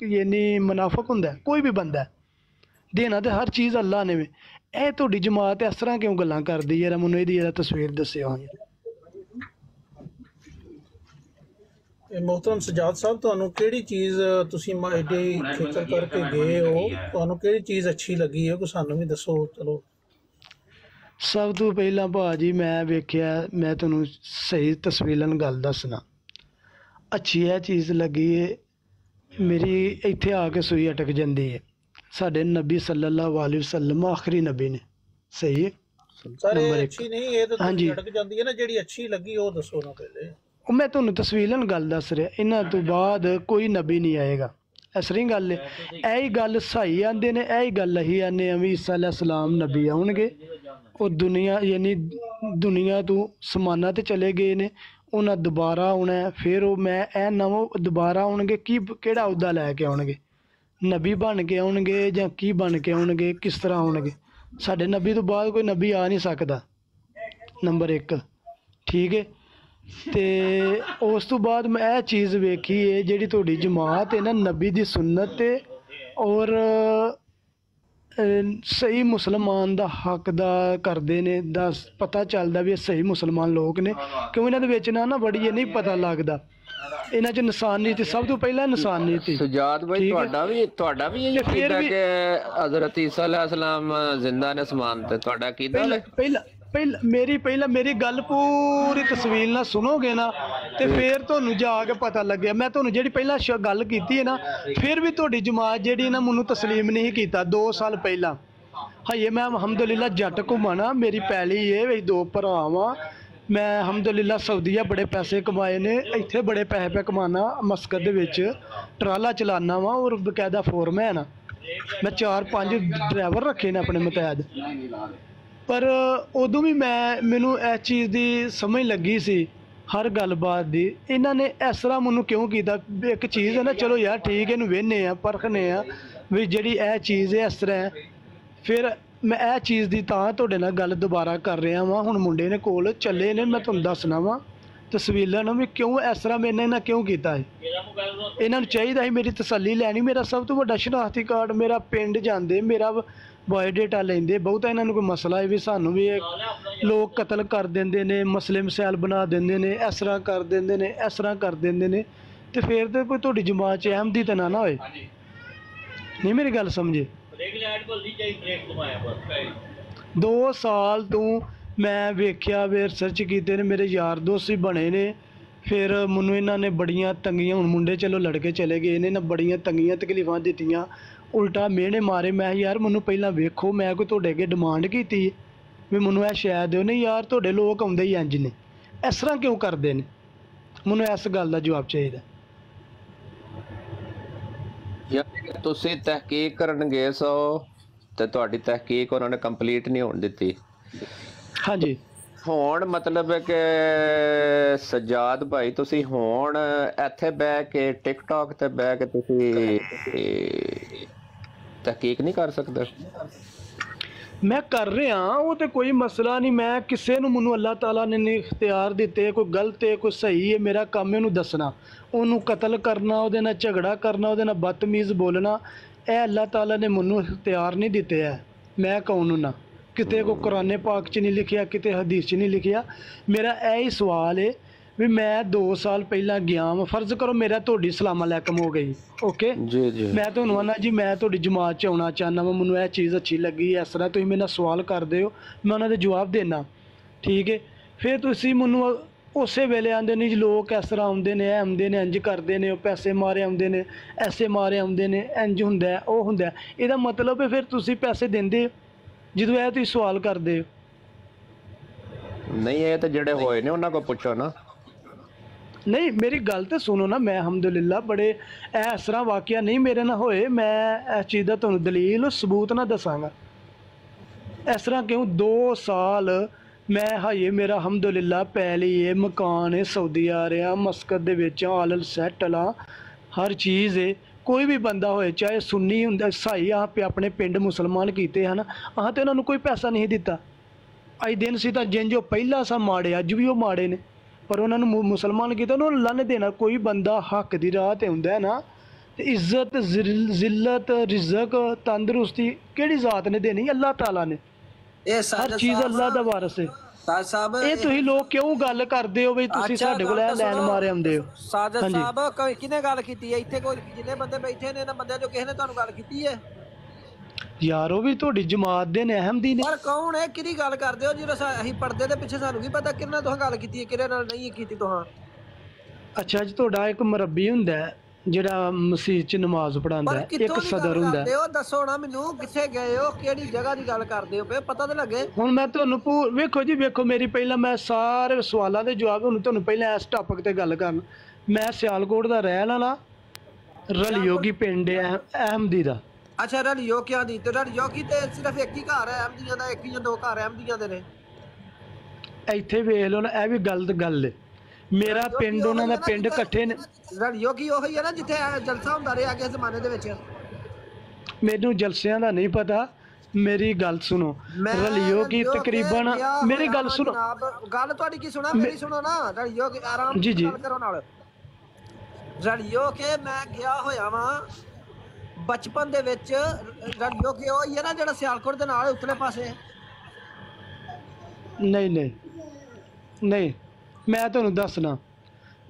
ਇੰਨੀ ਮੁਨਾਫਕ ਹੁੰਦਾ ਕੋਈ ਵੀ ਬੰਦਾ। ਦੇਣਾ ਤੇ ਹਰ ਚੀਜ਼ ਅੱਲਾ ਨੇ। ਇਹ ਤੁਹਾਡੀ ਜਮਾਤ ਇਸ ਤਰ੍ਹਾਂ ਕਿਉਂ ਗੱਲਾਂ ਕਰਦੀ ਯਾਰ? ਮੈਨੂੰ ਇਹਦੀ ਜਰਾ ਤਸਵੀਰ ਦੱਸਿਓ। मोहतरम सजाद साहब, ਤੁਹਾਨੂੰ ਕਿਹੜੀ ਚੀਜ਼ ਤੁਸੀਂ ਐਡੀ ਫਿਕਰ ਕਰਕੇ ਗਏ ਹੋ, ਤੁਹਾਨੂੰ ਕਿਹੜੀ ਚੀਜ਼ ਅੱਛੀ ਲੱਗੀ ਹੈ, ਕੋਈ ਸਾਨੂੰ ਵੀ ਦੱਸੋ। ਚਲੋ ਸਭ ਤੋਂ ਪਹਿਲਾਂ ਭਾਜੀ ਮੈਂ ਵੇਖਿਆ, ਮੈਂ ਤੁਹਾਨੂੰ ਸਹੀ ਤਸਵੀਰਨ ਗੱਲ ਦੱਸਣਾ, ਅੱਛੀ ਇਹ ਚੀਜ਼ ਲੱਗੀ ਹੈ ਮੇਰੀ ਇੱਥੇ ਆ ਕੇ ਸੂਈ ਅਟਕ ਜਾਂਦੀ ਹੈ। ਸਾਡੇ ਨਬੀ ਸੱਲੱਲਾਹੁ ਅਲੈहि ਵਸੱਲਮ ਆਖਰੀ ਨਬੀ ਨੇ, ਸਹੀ ਹੈ? ਸਾਰੇ ਅੱਛੀ ਨਹੀਂ, ਇਹ ਤਾਂ ਅਟਕ ਜਾਂਦੀ ਹੈ ਨਾ। ਜਿਹੜੀ ਅੱਛੀ ਲੱਗੀ ਉਹ ਦੱਸੋ ਨਾ ਪਹਿਲੇ। ਉਹ ਮੈਂ ਤੁਹਾਨੂੰ ਤਸਵੀਰਨ ਗੱਲ ਦੱਸ ਰਿਹਾ, ਇਹਨਾਂ ਤੋਂ ਬਾਅਦ ਕੋਈ ਨਬੀ ਨਹੀਂ ਆਏਗਾ, ਇਸ ਤਰ੍ਹਾਂ ਗੱਲ ਹੈ। ਇਹੀ ਗੱਲ ਸਹੀ ਆਂਦੇ ਨੇ, ਇਹੀ ਗੱਲ ਹੀ ਆਨੇ ਆ ਵੀ ਈਸਾ ਅਲੈਹਿਸਲਾਮ ਨਬੀ ਆਉਣਗੇ, ਉਹ ਦੁਨੀਆ ਯਾਨੀ ਦੁਨੀਆ ਤੋਂ ਸਮਾਨਾਂ ਤੇ ਚਲੇ ਗਏ ਨੇ, ਉਹਨਾਂ ਦੁਬਾਰਾ ਆਉਣਾ। ਫਿਰ ਉਹ ਮੈਂ ਇਹ ਨਵਾਂ ਦੁਬਾਰਾ ਆਉਣਗੇ, ਕਿਹੜਾ ਅਹੁਦਾ ਲੈ ਕੇ ਆਉਣਗੇ? ਨਬੀ ਬਣ ਕੇ ਆਉਣਗੇ ਜਾਂ ਕੀ ਬਣ ਕੇ ਆਉਣਗੇ, ਕਿਸ ਤਰ੍ਹਾਂ ਆਉਣਗੇ? ਸਾਡੇ ਨਬੀ ਤੋਂ ਬਾਅਦ ਕੋਈ ਨਬੀ ਆ ਨਹੀਂ ਸਕਦਾ, ਨੰਬਰ 1, ਠੀਕ ਹੈ? ਤੇ ਉਸ ਤੋਂ ਬਾਅਦ ਮੈਂ ਇਹ ਚੀਜ਼ ਵੇਖੀ ਹੈ, ਜਿਹੜੀ ਤੁਹਾਡੀ ਜਮਾਤ ਹੈ ਨਾ, ਨਬੀ ਦੀ ਸੁन्नत ਤੇ ਔਰ ਸਹੀ ਮੁਸਲਮਾਨ ਦਾ ਹੱਕ ਦਾ ਕਰਦੇ ਨੇ, ਦੱਸ ਪਤਾ ਚੱਲਦਾ ਵੀ ਇਹ ਸਹੀ ਮੁਸਲਮਾਨ ਲੋਕ ਨੇ। ਕਿਉਂ ਇਹਨਾਂ ਦੇ ਵਿੱਚ ਨਾ ਬੜੀ ਇਹ ਨਹੀਂ ਪਤਾ ਲੱਗਦਾ, ਇਹਨਾਂ 'ਚ ਇਨਸਾਨੀਅਤ, ਸਭ ਤੋਂ ਪਹਿਲਾਂ ਇਨਸਾਨੀਅਤ। ਸੁਜਾਦ ਭਾਈ ਤੁਹਾਡਾ ਵੀ ਇਹ ਯਕੀਨ ਹੈ ਕਿ ਹਜ਼ਰਤ ਈਸਾ ਅਲੈਹਿਸਲਾਮ ਜ਼ਿੰਦਾ ਨੇ ਅਸਮਾਨ ਤੇ? ਤੁਹਾਡਾ ਕੀਦਾ ਮੇਰੀ ਗੱਲ ਪੂਰੀ ਤਸਵੀਰ ਨਾਲ ਸੁਣੋਗੇ ਨਾ ਤੇ ਫਿਰ ਤੁਹਾਨੂੰ ਜਾ ਕੇ ਪਤਾ ਲੱਗਿਆ। ਮੈਂ ਤੁਹਾਨੂੰ ਜਿਹੜੀ ਪਹਿਲਾਂ ਗੱਲ ਕੀਤੀ ਹੈ ਨਾ, ਫਿਰ ਵੀ ਤੁਹਾਡੀ ਜਮਾਤ ਜਿਹੜੀ ਨਾ ਮੈਨੂੰ ਤਸਲੀਮ ਨਹੀਂ ਕੀਤਾ 2 ਸਾਲ ਪਹਿਲਾਂ। ਹਜੇ ਮੈਂ ਅਲਹਮਦੁਲਿਲਾ ਜੱਟ ਘੁੰਮਣਾ, ਮੇਰੀ ਪੈਲੀ ਹੈ, 2 ਭਰਾ ਵਾਂ, ਮੈਂ ਅਲਹਮਦੁਲਿਲਾ ਸਊਦੀਆ ਬੜੇ ਪੈਸੇ ਕਮਾਏ ਨੇ, ਇੱਥੇ ਬੜੇ ਪੈਸੇ ਪੈ ਕਮਾਨਾ, ਮਸਕਤ ਦੇ ਵਿੱਚ ਟਰਾਲਾ ਚਲਾਨਾ ਵਾ ਔਰ ਬਕਾਇਦਾ ਫੋਰਮੈਨ ਆ। ਮੈਂ 4-5 ਡਰਾਈਵਰ ਰੱਖੇ ਨੇ ਆਪਣੇ ਮੁਤੈਦ। ਪਰ ਉਦੋਂ ਵੀ ਮੈਨੂੰ ਇਸ ਚੀਜ਼ ਦੀ ਸਮਝ ਲੱਗੀ ਸੀ ਹਰ ਗੱਲਬਾਤ ਦੀ, ਇਹਨਾਂ ਨੇ ਇਸ ਤਰ੍ਹਾਂ ਮੈਨੂੰ ਕਿਉਂ ਕੀਤਾ। ਇੱਕ ਚੀਜ਼ ਹੈ ਨਾ, ਚਲੋ ਯਾਰ ਠੀਕ ਹੈ, ਇਹਨੂੰ ਵੇਖਨੇ ਆ ਪਰਖਨੇ ਆ ਵੀ ਜਿਹੜੀ ਇਹ ਚੀਜ਼ ਹੈ ਇਸ ਤਰ੍ਹਾਂ ਹੈ। ਫਿਰ ਮੈਂ ਇਹ ਚੀਜ਼ ਦੀ ਤਾਂ ਤੁਹਾਡੇ ਨਾਲ ਗੱਲ ਦੁਬਾਰਾ ਕਰ ਰਿਹਾ ਵਾਂ। ਹੁਣ ਮੁੰਡੇ ਨੇ ਕੋਲ ਚੱਲੇ ਨੇ, ਮੈਂ ਤੁਹਾਨੂੰ ਦੱਸਣਾ ਵਾਂ ਤਸਵੀਰਾਂ ਨੂੰ ਵੀ ਕਿਉਂ ਇਸ ਤਰ੍ਹਾਂ ਮੈਨੇ ਨਾ ਕਿਉਂ ਕੀਤਾ ਹੈ। ਇਹਨਾਂ ਨੂੰ ਚਾਹੀਦਾ ਸੀ ਮੇਰੀ ਤਸੱਲੀ ਲੈਣੀ। ਮੇਰਾ ਸਭ ਤੋਂ ਵੱਡਾ ਸ਼ਨਾਖਤੀ ਕਾਰਡ, ਮੇਰਾ ਪਿੰਡ ਜਾਂਦੇ, ਮੇਰਾ ਬਾਇਓਡੇਟਾ ਲੈਂਦੇ। ਬਹੁਤਾ ਇਹਨਾਂ ਨੂੰ ਕੋਈ ਮਸਲਾ ਹੈ ਵੀ ਸਾਨੂੰ ਵੀ ਲੋਕ ਕਤਲ ਕਰ ਦਿੰਦੇ ਨੇ, ਮਸਲੇ ਮਸੈਲ ਬਣਾ ਦਿੰਦੇ ਨੇ, ਇਸ ਤਰ੍ਹਾਂ ਕਰ ਦਿੰਦੇ ਨੇ, ਇਸ ਤਰ੍ਹਾਂ ਕਰ ਦਿੰਦੇ ਨੇ, ਤੇ ਫਿਰ ਤਾਂ ਕੋਈ ਤੁਹਾਡੀ ਜਮਾਤ 'ਚ ਅਹਿਮਦੀ ਤਾਂ ਨਾ ਹੋਏ। ਨਹੀਂ ਮੇਰੀ ਗੱਲ ਸਮਝੇ। 2 ਸਾਲ ਤੋਂ ਮੈਂ ਵੇਖਿਆ ਵੇ, ਰਿਸਰਚ ਕੀਤੇ ਨੇ, ਮੇਰੇ ਯਾਰ ਦੋਸਤ ਵੀ ਬਣੇ ਨੇ। ਫਿਰ ਮੈਨੂੰ ਇਹਨਾਂ ਨੇ ਬੜੀਆਂ ਤੰਗੀਆਂ, ਹੁਣ ਮੁੰਡੇ ਚਲੋ ਲੜਕੇ ਚਲੇ ਗਏ ਨੇ ਨਾ, ਬੜੀਆਂ ਤੰਗੀਆਂ ਤਕਲੀਫਾਂ ਦਿੱਤੀਆਂ, ਉਲਟਾ ਮਿਹਣੇ ਮਾਰੇ। ਮੈਂ ਯਾਰ ਮੈਨੂੰ ਪਹਿਲਾਂ ਵੇਖੋ, ਮੈਂ ਕੋਈ ਤੁਹਾਡੇ ਅੱਗੇ ਡਿਮਾਂਡ ਕੀਤੀ ਵੀ ਮੈਨੂੰ ਇਹ ਸ਼ਾਇਦ ਦਿਓ। ਨਹੀਂ ਯਾਰ ਤੁਹਾਡੇ ਲੋਕ ਆਉਂਦੇ ਹੀ ਇੰਜ ਨੇ, ਇਸ ਤਰ੍ਹਾਂ ਕਿਉਂ ਕਰਦੇ ਨੇ? ਮੈਨੂੰ ਇਸ ਗੱਲ ਦਾ ਜਵਾਬ ਚਾਹੀਦਾ। ਯਾਰ ਤੁਸੀਂ ਤਹਿਕੀਕ ਕਰਨ ਗਏ ਸੋ ਤੇ ਤੁਹਾਡੀ ਤਹਿਕੀਕ ਉਹਨਾਂ ਨੇ ਕੰਪਲੀਟ ਨਹੀਂ ਹੋਣ ਦਿੱਤੀ। ਹਾਂਜੀ। ਹੁਣ ਮਤਲਬ ਹੈ ਕਿ ਸਜਾਦ ਭਾਈ ਤੁਸੀਂ ਹੁਣ ਇੱਥੇ ਬਹਿ ਕੇ ਟਿਕਟੌਕ ਤੇ ਬਹਿ ਕੇ ਤੁਸੀਂ ਤਹਿਕੀਕ ਨਹੀਂ ਕਰ ਸਕਦੇ? ਮੈਂ ਕਰ ਰਿਹਾ, ਉਹ ਤੇ ਕੋਈ ਮਸਲਾ ਨਹੀਂ। ਮੈਂ ਕਿਸੇ ਨੂੰ, ਮੈਨੂੰ ਅੱਲਾਹ ਤਾਲਾ ਨੇ ਨਹੀਂ ਇਖਤਿਆਰ ਦਿੱਤੇ, ਕੋਈ ਗਲਤ ਹੈ ਕੋਈ ਸਹੀ ਹੈ, ਮੇਰਾ ਕੰਮ ਇਹਨੂੰ ਦੱਸਣਾ। ਉਹਨੂੰ ਕਤਲ ਕਰਨਾ, ਉਹਦੇ ਨਾਲ ਝਗੜਾ ਕਰਨਾ, ਉਹਦੇ ਨਾਲ ਬਦਤਮੀਜ਼ ਬੋਲਣਾ, ਇਹ ਅੱਲਾਹ ਤਾਲਾ ਨੇ ਮੈਨੂੰ ਇਖਤਿਆਰ ਨਹੀਂ ਦਿੱਤੇ ਹੈ। ਮੈਂ ਕੌਣ ਨਾ, ਕਿਤੇ ਕੋਈ ਕੁਰਾਨ ਪਾਕ 'ਚ ਨਹੀਂ ਲਿਖਿਆ, ਕਿਤੇ ਹਦੀਸ 'ਚ ਨਹੀਂ ਲਿਖਿਆ। ਮੇਰਾ ਇਹ ਹੀ ਸਵਾਲ ਹੈ ਵੀ ਮੈਂ 2 ਸਾਲ ਪਹਿਲਾਂ ਗਿਆ ਵਾਂ, ਫਰਜ਼ ਕਰੋ ਮੇਰਾ ਤੁਹਾਡੀ ਸਲਾਮ ਅਲੈਕਮ ਹੋ ਗਈ, ਓਕੇ ਜੀ ਜੀ, ਮੈਂ ਤੁਹਾਨੂੰ ਆਨਾ ਜੀ ਮੈਂ ਤੁਹਾਡੀ ਜਮਾਤ 'ਚ ਆਉਣਾ ਚਾਹੁੰਦਾ ਵਾਂ, ਮੈਨੂੰ ਇਹ ਚੀਜ਼ ਅੱਛੀ ਲੱਗੀ, ਇਸ ਤਰ੍ਹਾਂ ਤੁਸੀਂ ਮੇਰੇ ਨਾਲ ਸਵਾਲ ਕਰਦੇ ਹੋ, ਮੈਂ ਉਹਨਾਂ ਦੇ ਜਵਾਬ ਦੇਣਾ, ਠੀਕ ਹੈ। ਫਿਰ ਤੁਸੀਂ ਮੈਨੂੰ ਉਸੇ ਵੇਲੇ ਆਉਂਦੇ ਨੇ ਜੀ ਲੋਕ ਇਸ ਤਰ੍ਹਾਂ ਆਉਂਦੇ ਨੇ, ਇਹ ਆਉਂਦੇ ਨੇ, ਇੰਜ ਕਰਦੇ ਨੇ, ਉਹ ਪੈਸੇ ਮਾਰੇ ਆਉਂਦੇ ਨੇ, ਐਸੇ ਮਾਰੇ ਆਉਂਦੇ ਨੇ, ਇੰਜ ਹੁੰਦਾ ਉਹ ਹੁੰਦਾ। ਇਹਦਾ ਮਤਲਬ ਹੈ ਫਿਰ ਤੁਸੀਂ ਪੈਸੇ ਦਿੰਦੇ ਹੋ ਜਦੋਂ ਇਹ ਤੁਸੀਂ ਸਵਾਲ ਕਰਦੇ ਹੋ? ਨਹੀਂ, ਇਹ ਤਾਂ ਜਿਹੜੇ ਹੋਏ ਨੇ ਉਹਨਾਂ ਕੋਲ ਪੁੱਛੋ ਨਾ। ਨਹੀਂ ਮੇਰੀ ਗੱਲ ਤਾਂ ਸੁਣੋ ਨਾ, ਮੈਂ ਅਲਹਮਦੁਲਿਲਾ ਬੜੇ ਇਸ ਤਰ੍ਹਾਂ ਵਾਕਿਆ ਨਹੀਂ ਮੇਰੇ ਨਾਲ ਹੋਏ, ਮੈਂ ਇਸ ਚੀਜ਼ ਦਾ ਤੁਹਾਨੂੰ ਦਲੀਲ ਸਬੂਤ ਨਾ ਦੱਸਾਂਗਾ। ਇਸ ਤਰ੍ਹਾਂ ਕਿਉਂ? 2 ਸਾਲ ਮੈਂ ਹਾਏ ਮੇਰਾ ਅਲਹਮਦੁਲਿਲਾ ਪੈਲੀ ਹੈ, ਮਕਾਨ ਹੈ, ਸਊਦੀ ਆ ਰਿਹਾ, ਮਸਕਤ ਦੇ ਵਿੱਚ ਆਲਲ ਸੈਟ ਲਾ, ਹਰ ਚੀਜ਼ ਹੈ। ਕੋਈ ਵੀ ਬੰਦਾ ਹੋਏ ਚਾਹੇ ਸੁੰਨੀ ਹੁੰਦਾ ਈਸਾਈ, ਆਹ ਆਪਣੇ ਪਿੰਡ ਮੁਸਲਮਾਨ ਕੀਤੇ ਹਨ, ਆਹ ਤੇ ਉਹਨਾਂ ਨੂੰ ਕੋਈ ਪੈਸਾ ਨਹੀਂ ਦਿੱਤਾ। ਅੱਜ ਦਿਨ ਸੀ ਤਾਂ ਜਿੰਜ ਉਹ ਪਹਿਲਾਂ ਸਾ ਮਾੜੇ, ਅੱਜ ਵੀ ਉਹ ਮਾੜੇ ਨੇ, ਪਰ ਉਹਨਾਂ ਨੂੰ ਮੁਸਲਮਾਨ ਕੀਤਾ, ਉਹਨਾਂ ਨੂੰ ਅੱਲਾ ਨੇ ਦੇਣਾ। ਕੋਈ ਬੰਦਾ ਹੱਕ ਦੀ ਰਾਹ ਤੇ ਹੁੰਦਾ ਹੈ ਨਾ, ਤੇ ਇੱਜ਼ਤ ਜ਼ਿਲਤ ਰਿਜ਼ਕ ਤੰਦਰੁਸਤੀ ਕਿਹੜੀ ਜ਼ਾਤ ਨੇ ਦੇਣੀ? ਅੱਲਾਹ ਤਾਲਾ ਨੇ। ਹਰ ਚੀਜ਼ ਅੱਲਾਹ ਦਾ ਵਾਰਸ ਹੈ। ਇਹ ਤੁਸੀਂ ਲੋਕ ਕਿਉਂ ਗੱਲ ਕਰਦੇ ਹੋ ਵੀ ਤੁਸੀਂ ਸਾਡੇ ਕੋਲ ਇਹ ਲੈਣ ਮਾਰੇ ਆਉਂਦੇ ਹੋ? ਸਾਜਦ ਸਾਹਿਬ ਕਿਹਨੇ ਗੱਲ ਕੀਤੀ ਹੈ ਇੱਥੇ? ਕੋਈ ਜਿੰਨੇ ਬੰਦੇ ਬੈਠੇ ਨੇ ਇਹਨਾਂ ਬੰਦਿਆਂ ਚੋਂ ਕਿਸੇ ਨੇ ਤੁਹਾਨੂੰ ਗੱਲ ਕੀਤੀ ਹੈ? ਯਾਰ ਉਹ ਵੀ ਤੁਹਾਡੀ ਜਮਾਤ ਦੇ ਨੇ, ਅਹਿਮਦੀ ਨੇ। ਪਰ ਕੌਣ ਹੈ? ਕਿਹਦੀ ਗੱਲ ਕਰਦੇ ਹੋ? ਜਦੋਂ ਅਸੀਂ ਪਰਦੇ ਦੇ ਪਿੱਛੇ ਸਾਨੂੰ ਕੀ ਪਤਾ ਕਿਹਨਾਂ ਨਾਲ ਤੁਸੀਂ ਗੱਲ ਕੀਤੀ ਹੈ, ਕਿਹਦੇ ਨਾਲ ਨਹੀਂ ਕੀਤੀ ਤੁਸੀਂ? ਅੱਛਾ ਜੀ, ਤੁਹਾਡਾ ਇੱਕ ਮੁਰੱਬੀ ਹੁੰਦਾ ਜਿਹੜਾ ਮਸਜਿਦ 'ਚ ਨਮਾਜ਼ ਪੜ੍ਹਾਉਂਦਾ, ਇੱਕ ਸਦਰ ਹੁੰਦਾ। ਦੱਸੋ ਨਾ ਮੈਨੂੰ, ਕਿੱਥੇ ਗਏ ਹੋ, ਕਿਹੜੀ ਜਗ੍ਹਾ ਦੀ ਗੱਲ ਕਰਦੇ ਹੋ? ਪਤਾ ਤਾਂ ਲੱਗੇ। ਹੁਣ ਮੈਂ ਤੁਹਾਨੂੰ ਵੇਖੋ ਜੀ, ਵੇਖੋ ਮੇਰੀ ਪਹਿਲਾਂ ਮੈਂ ਸਾਰੇ ਸਵਾਲਾਂ ਦੇ ਜਵਾਬ ਹੁਣ ਤੁਹਾਨੂੰ ਪਹਿਲਾਂ ਇਸ ਟਾਪਿਕ ਤੇ ਗੱਲ ਕਰਨ। ਮੈਂ ਸਿਆਲਕੋਟ ਦਾ ਰਹਿਣ ਵਾਲਾ, ਰਲਿਯੋਗੀ ਪਿੰਡ ਹੈ ਅਹਿਮਦੀ ਦਾ। ਅੱਛਾ, ਰਲਿਯੋਗੀਆਂ ਦੀ। ਤੇ ਰਲਿਯੋਗੀ ਤੇ ਸਿਰਫ ਇੱਕ ਹੀ ਘਰ ਹੈ ਅਹਿਮਦੀਆਂ ਦਾ? ਇੱਕ ਜਾਂ 2 ਘਰ ਅਹਿਮਦੀਆਂ ਦੇ ਨੇ? ਇੱਥੇ ਵੇਖ ਲਓ ਨਾ, ਇਹ ਵੀ ਗਲਤ ਗੱਲ ਹੈ। ਮੇਰਾ ਪਿੰਡ ਉਹਨਾਂ ਦਾ ਪਿੰਡ ਇਕੱਠੇ ਨੇ। ਰਲਿਯੋਗੀ ਉਹੀ ਹੈ ਨਾ ਜਿੱਥੇ ਜਲਸਾ ਹੁੰਦਾ ਰਿਹਾ ਕਿਸੇ ਜ਼ਮਾਨੇ ਦੇ ਵਿੱਚ? ਮੈਨੂੰ ਜਲਸਿਆਂ ਦਾ ਨਹੀਂ ਪਤਾ, ਮੇਰੀ ਗੱਲ ਸੁਣੋ। ਰਲਿਯੋਗੀ ਤਕਰੀਬਨ, ਮੇਰੀ ਗੱਲ ਸੁਣੋ। ਗੱਲ ਤੁਹਾਡੀ ਕੀ ਸੁਣਾ, ਮੇਰੀ ਸੁਣੋ ਨਾ। ਰਲਿਯੋਗੀ ਆਰਾਮ ਨਾਲ ਗੱਲ ਕਰੋ ਨਾਲ। ਰਲਿਯੋਗੀ ਮੈਂ ਗਿਆ ਹੋਇਆ ਵਾਂ ਬਚਪਨ ਦੇ ਵਿੱਚ। ਰਲਿਯੋਗੀ ਉਹੀ ਹੈ ਨਾ ਜਿਹੜਾ ਸਿਆਲਕੋਟ ਦੇ ਨਾਲ ਉਤਲੇ ਪਾਸੇ? ਨਹੀਂ ਨਹੀਂ ਨਹੀਂ, ਮੈਂ ਤੁਹਾਨੂੰ ਦੱਸਣਾ।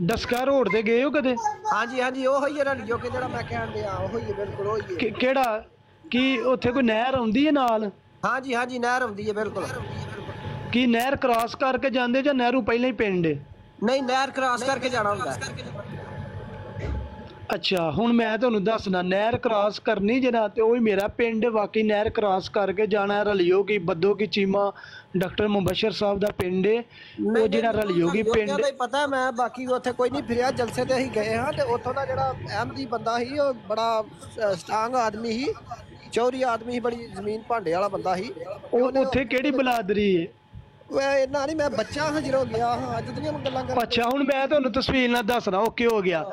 ਡਸਕਾ ਰੋਡ ਤੇ ਗਏ ਹੋ ਕਦੇ? ਹਾਂਜੀ ਹਾਂਜੀ, ਉਹੀ ਹੈ ਰਲਿਯੋਗੀ ਜਿਹੜਾ ਮੈਂ ਕਹਿਣ ਡਿਆ, ਉਹੀ ਹੈ ਬਿਲਕੁਲ ਉਹੀ ਹੈ। ਕਿਹੜਾ? ਕੀ ਉੱਥੇ ਕੋਈ ਨਹਿਰ ਆਉਂਦੀ ਹੈ ਨਾਲ? ਹਾਂਜੀ ਹਾਂਜੀ, ਨਹਿਰ ਆਉਂਦੀ ਹੈ ਬਿਲਕੁਲ। ਕੀ ਨਹਿਰ ਕ੍ਰਾਸ ਕਰਕੇ ਜਾਂਦੇ ਜਾਂ ਨਹਿਰੂ ਪਹਿਲਾਂ ਹੀ ਪਿੰਡ ਹੈ? ਨਹੀਂ, ਨਹਿਰ ਕ੍ਰਾਸ ਕਰਕੇ ਜਾਣਾ ਹੁੰਦਾ। ਅੱਛਾ ਹੁਣ ਮੈਂ ਤੁਹਾਨੂੰ ਦੱਸਣਾ, ਨਹਿਰ ਕ੍ਰਾਸ ਕਰਨੀ ਜਿਹੜਾ ਤੇ ਉਹ ਹੀ ਮੇਰਾ ਪਿੰਡ ਵਾਕਈ ਨਹਿਰ ਕ੍ਰਾਸ ਕਰਕੇ ਜਾਣਾ ਰਲਿਓ ਕੀ ਬੱਦੋ ਕੀ ਚੀਮਾ ਡਾਕਟਰ ਮੁਬਸ਼ਰ ਸਾਹਿਬ ਦਾ ਪਿੰਡ ਹੈ ਉਹ ਜਿਹੜਾ ਰਲਿਓ ਕੀ ਪਿੰਡ ਦਾ ਹੀ ਪਤਾ ਮੈਂ ਬਾਕੀ ਉੱਥੇ ਕੋਈ ਨਹੀਂ ਫਿਰਿਆ ਜਲਸੇ ਤੇ ਅਸੀਂ ਗਏ ਹਾਂ ਤੇ ਉੱਥੋਂ ਦਾ ਜਿਹੜਾ ਅਹਿਮਦੀ ਬੰਦਾ ਸੀ ਉਹ ਬੜਾ ਸਟਰੋਂਗ ਆਦਮੀ ਸੀ ਚੌਰੀ ਆਦਮੀ ਸੀ ਬੜੀ ਜ਼ਮੀਨ ਭਾਂਡੇ ਵਾਲਾ ਬੰਦਾ ਸੀ ਉਹ ਉੱਥੇ ਕਿਹੜੀ ਬਲਾਦਰੀ ਹੈ ਇਹਨਾਂ ਨਹੀਂ ਮੈਂ ਬੱਚਾ ਹਾਂ ਜਦੋਂ ਗਿਆ ਹਾਂ ਅੱਜ ਦੀਆਂ ਗੱਲਾਂ ਕਰ ਅੱਛਾ ਹੁਣ ਮੈਂ ਤੁਹਾਨੂੰ ਤਸਵੀਰ ਨਾਲ ਦੱਸਣਾ ਉਹ ਕੀ ਹੋ ਗਿਆ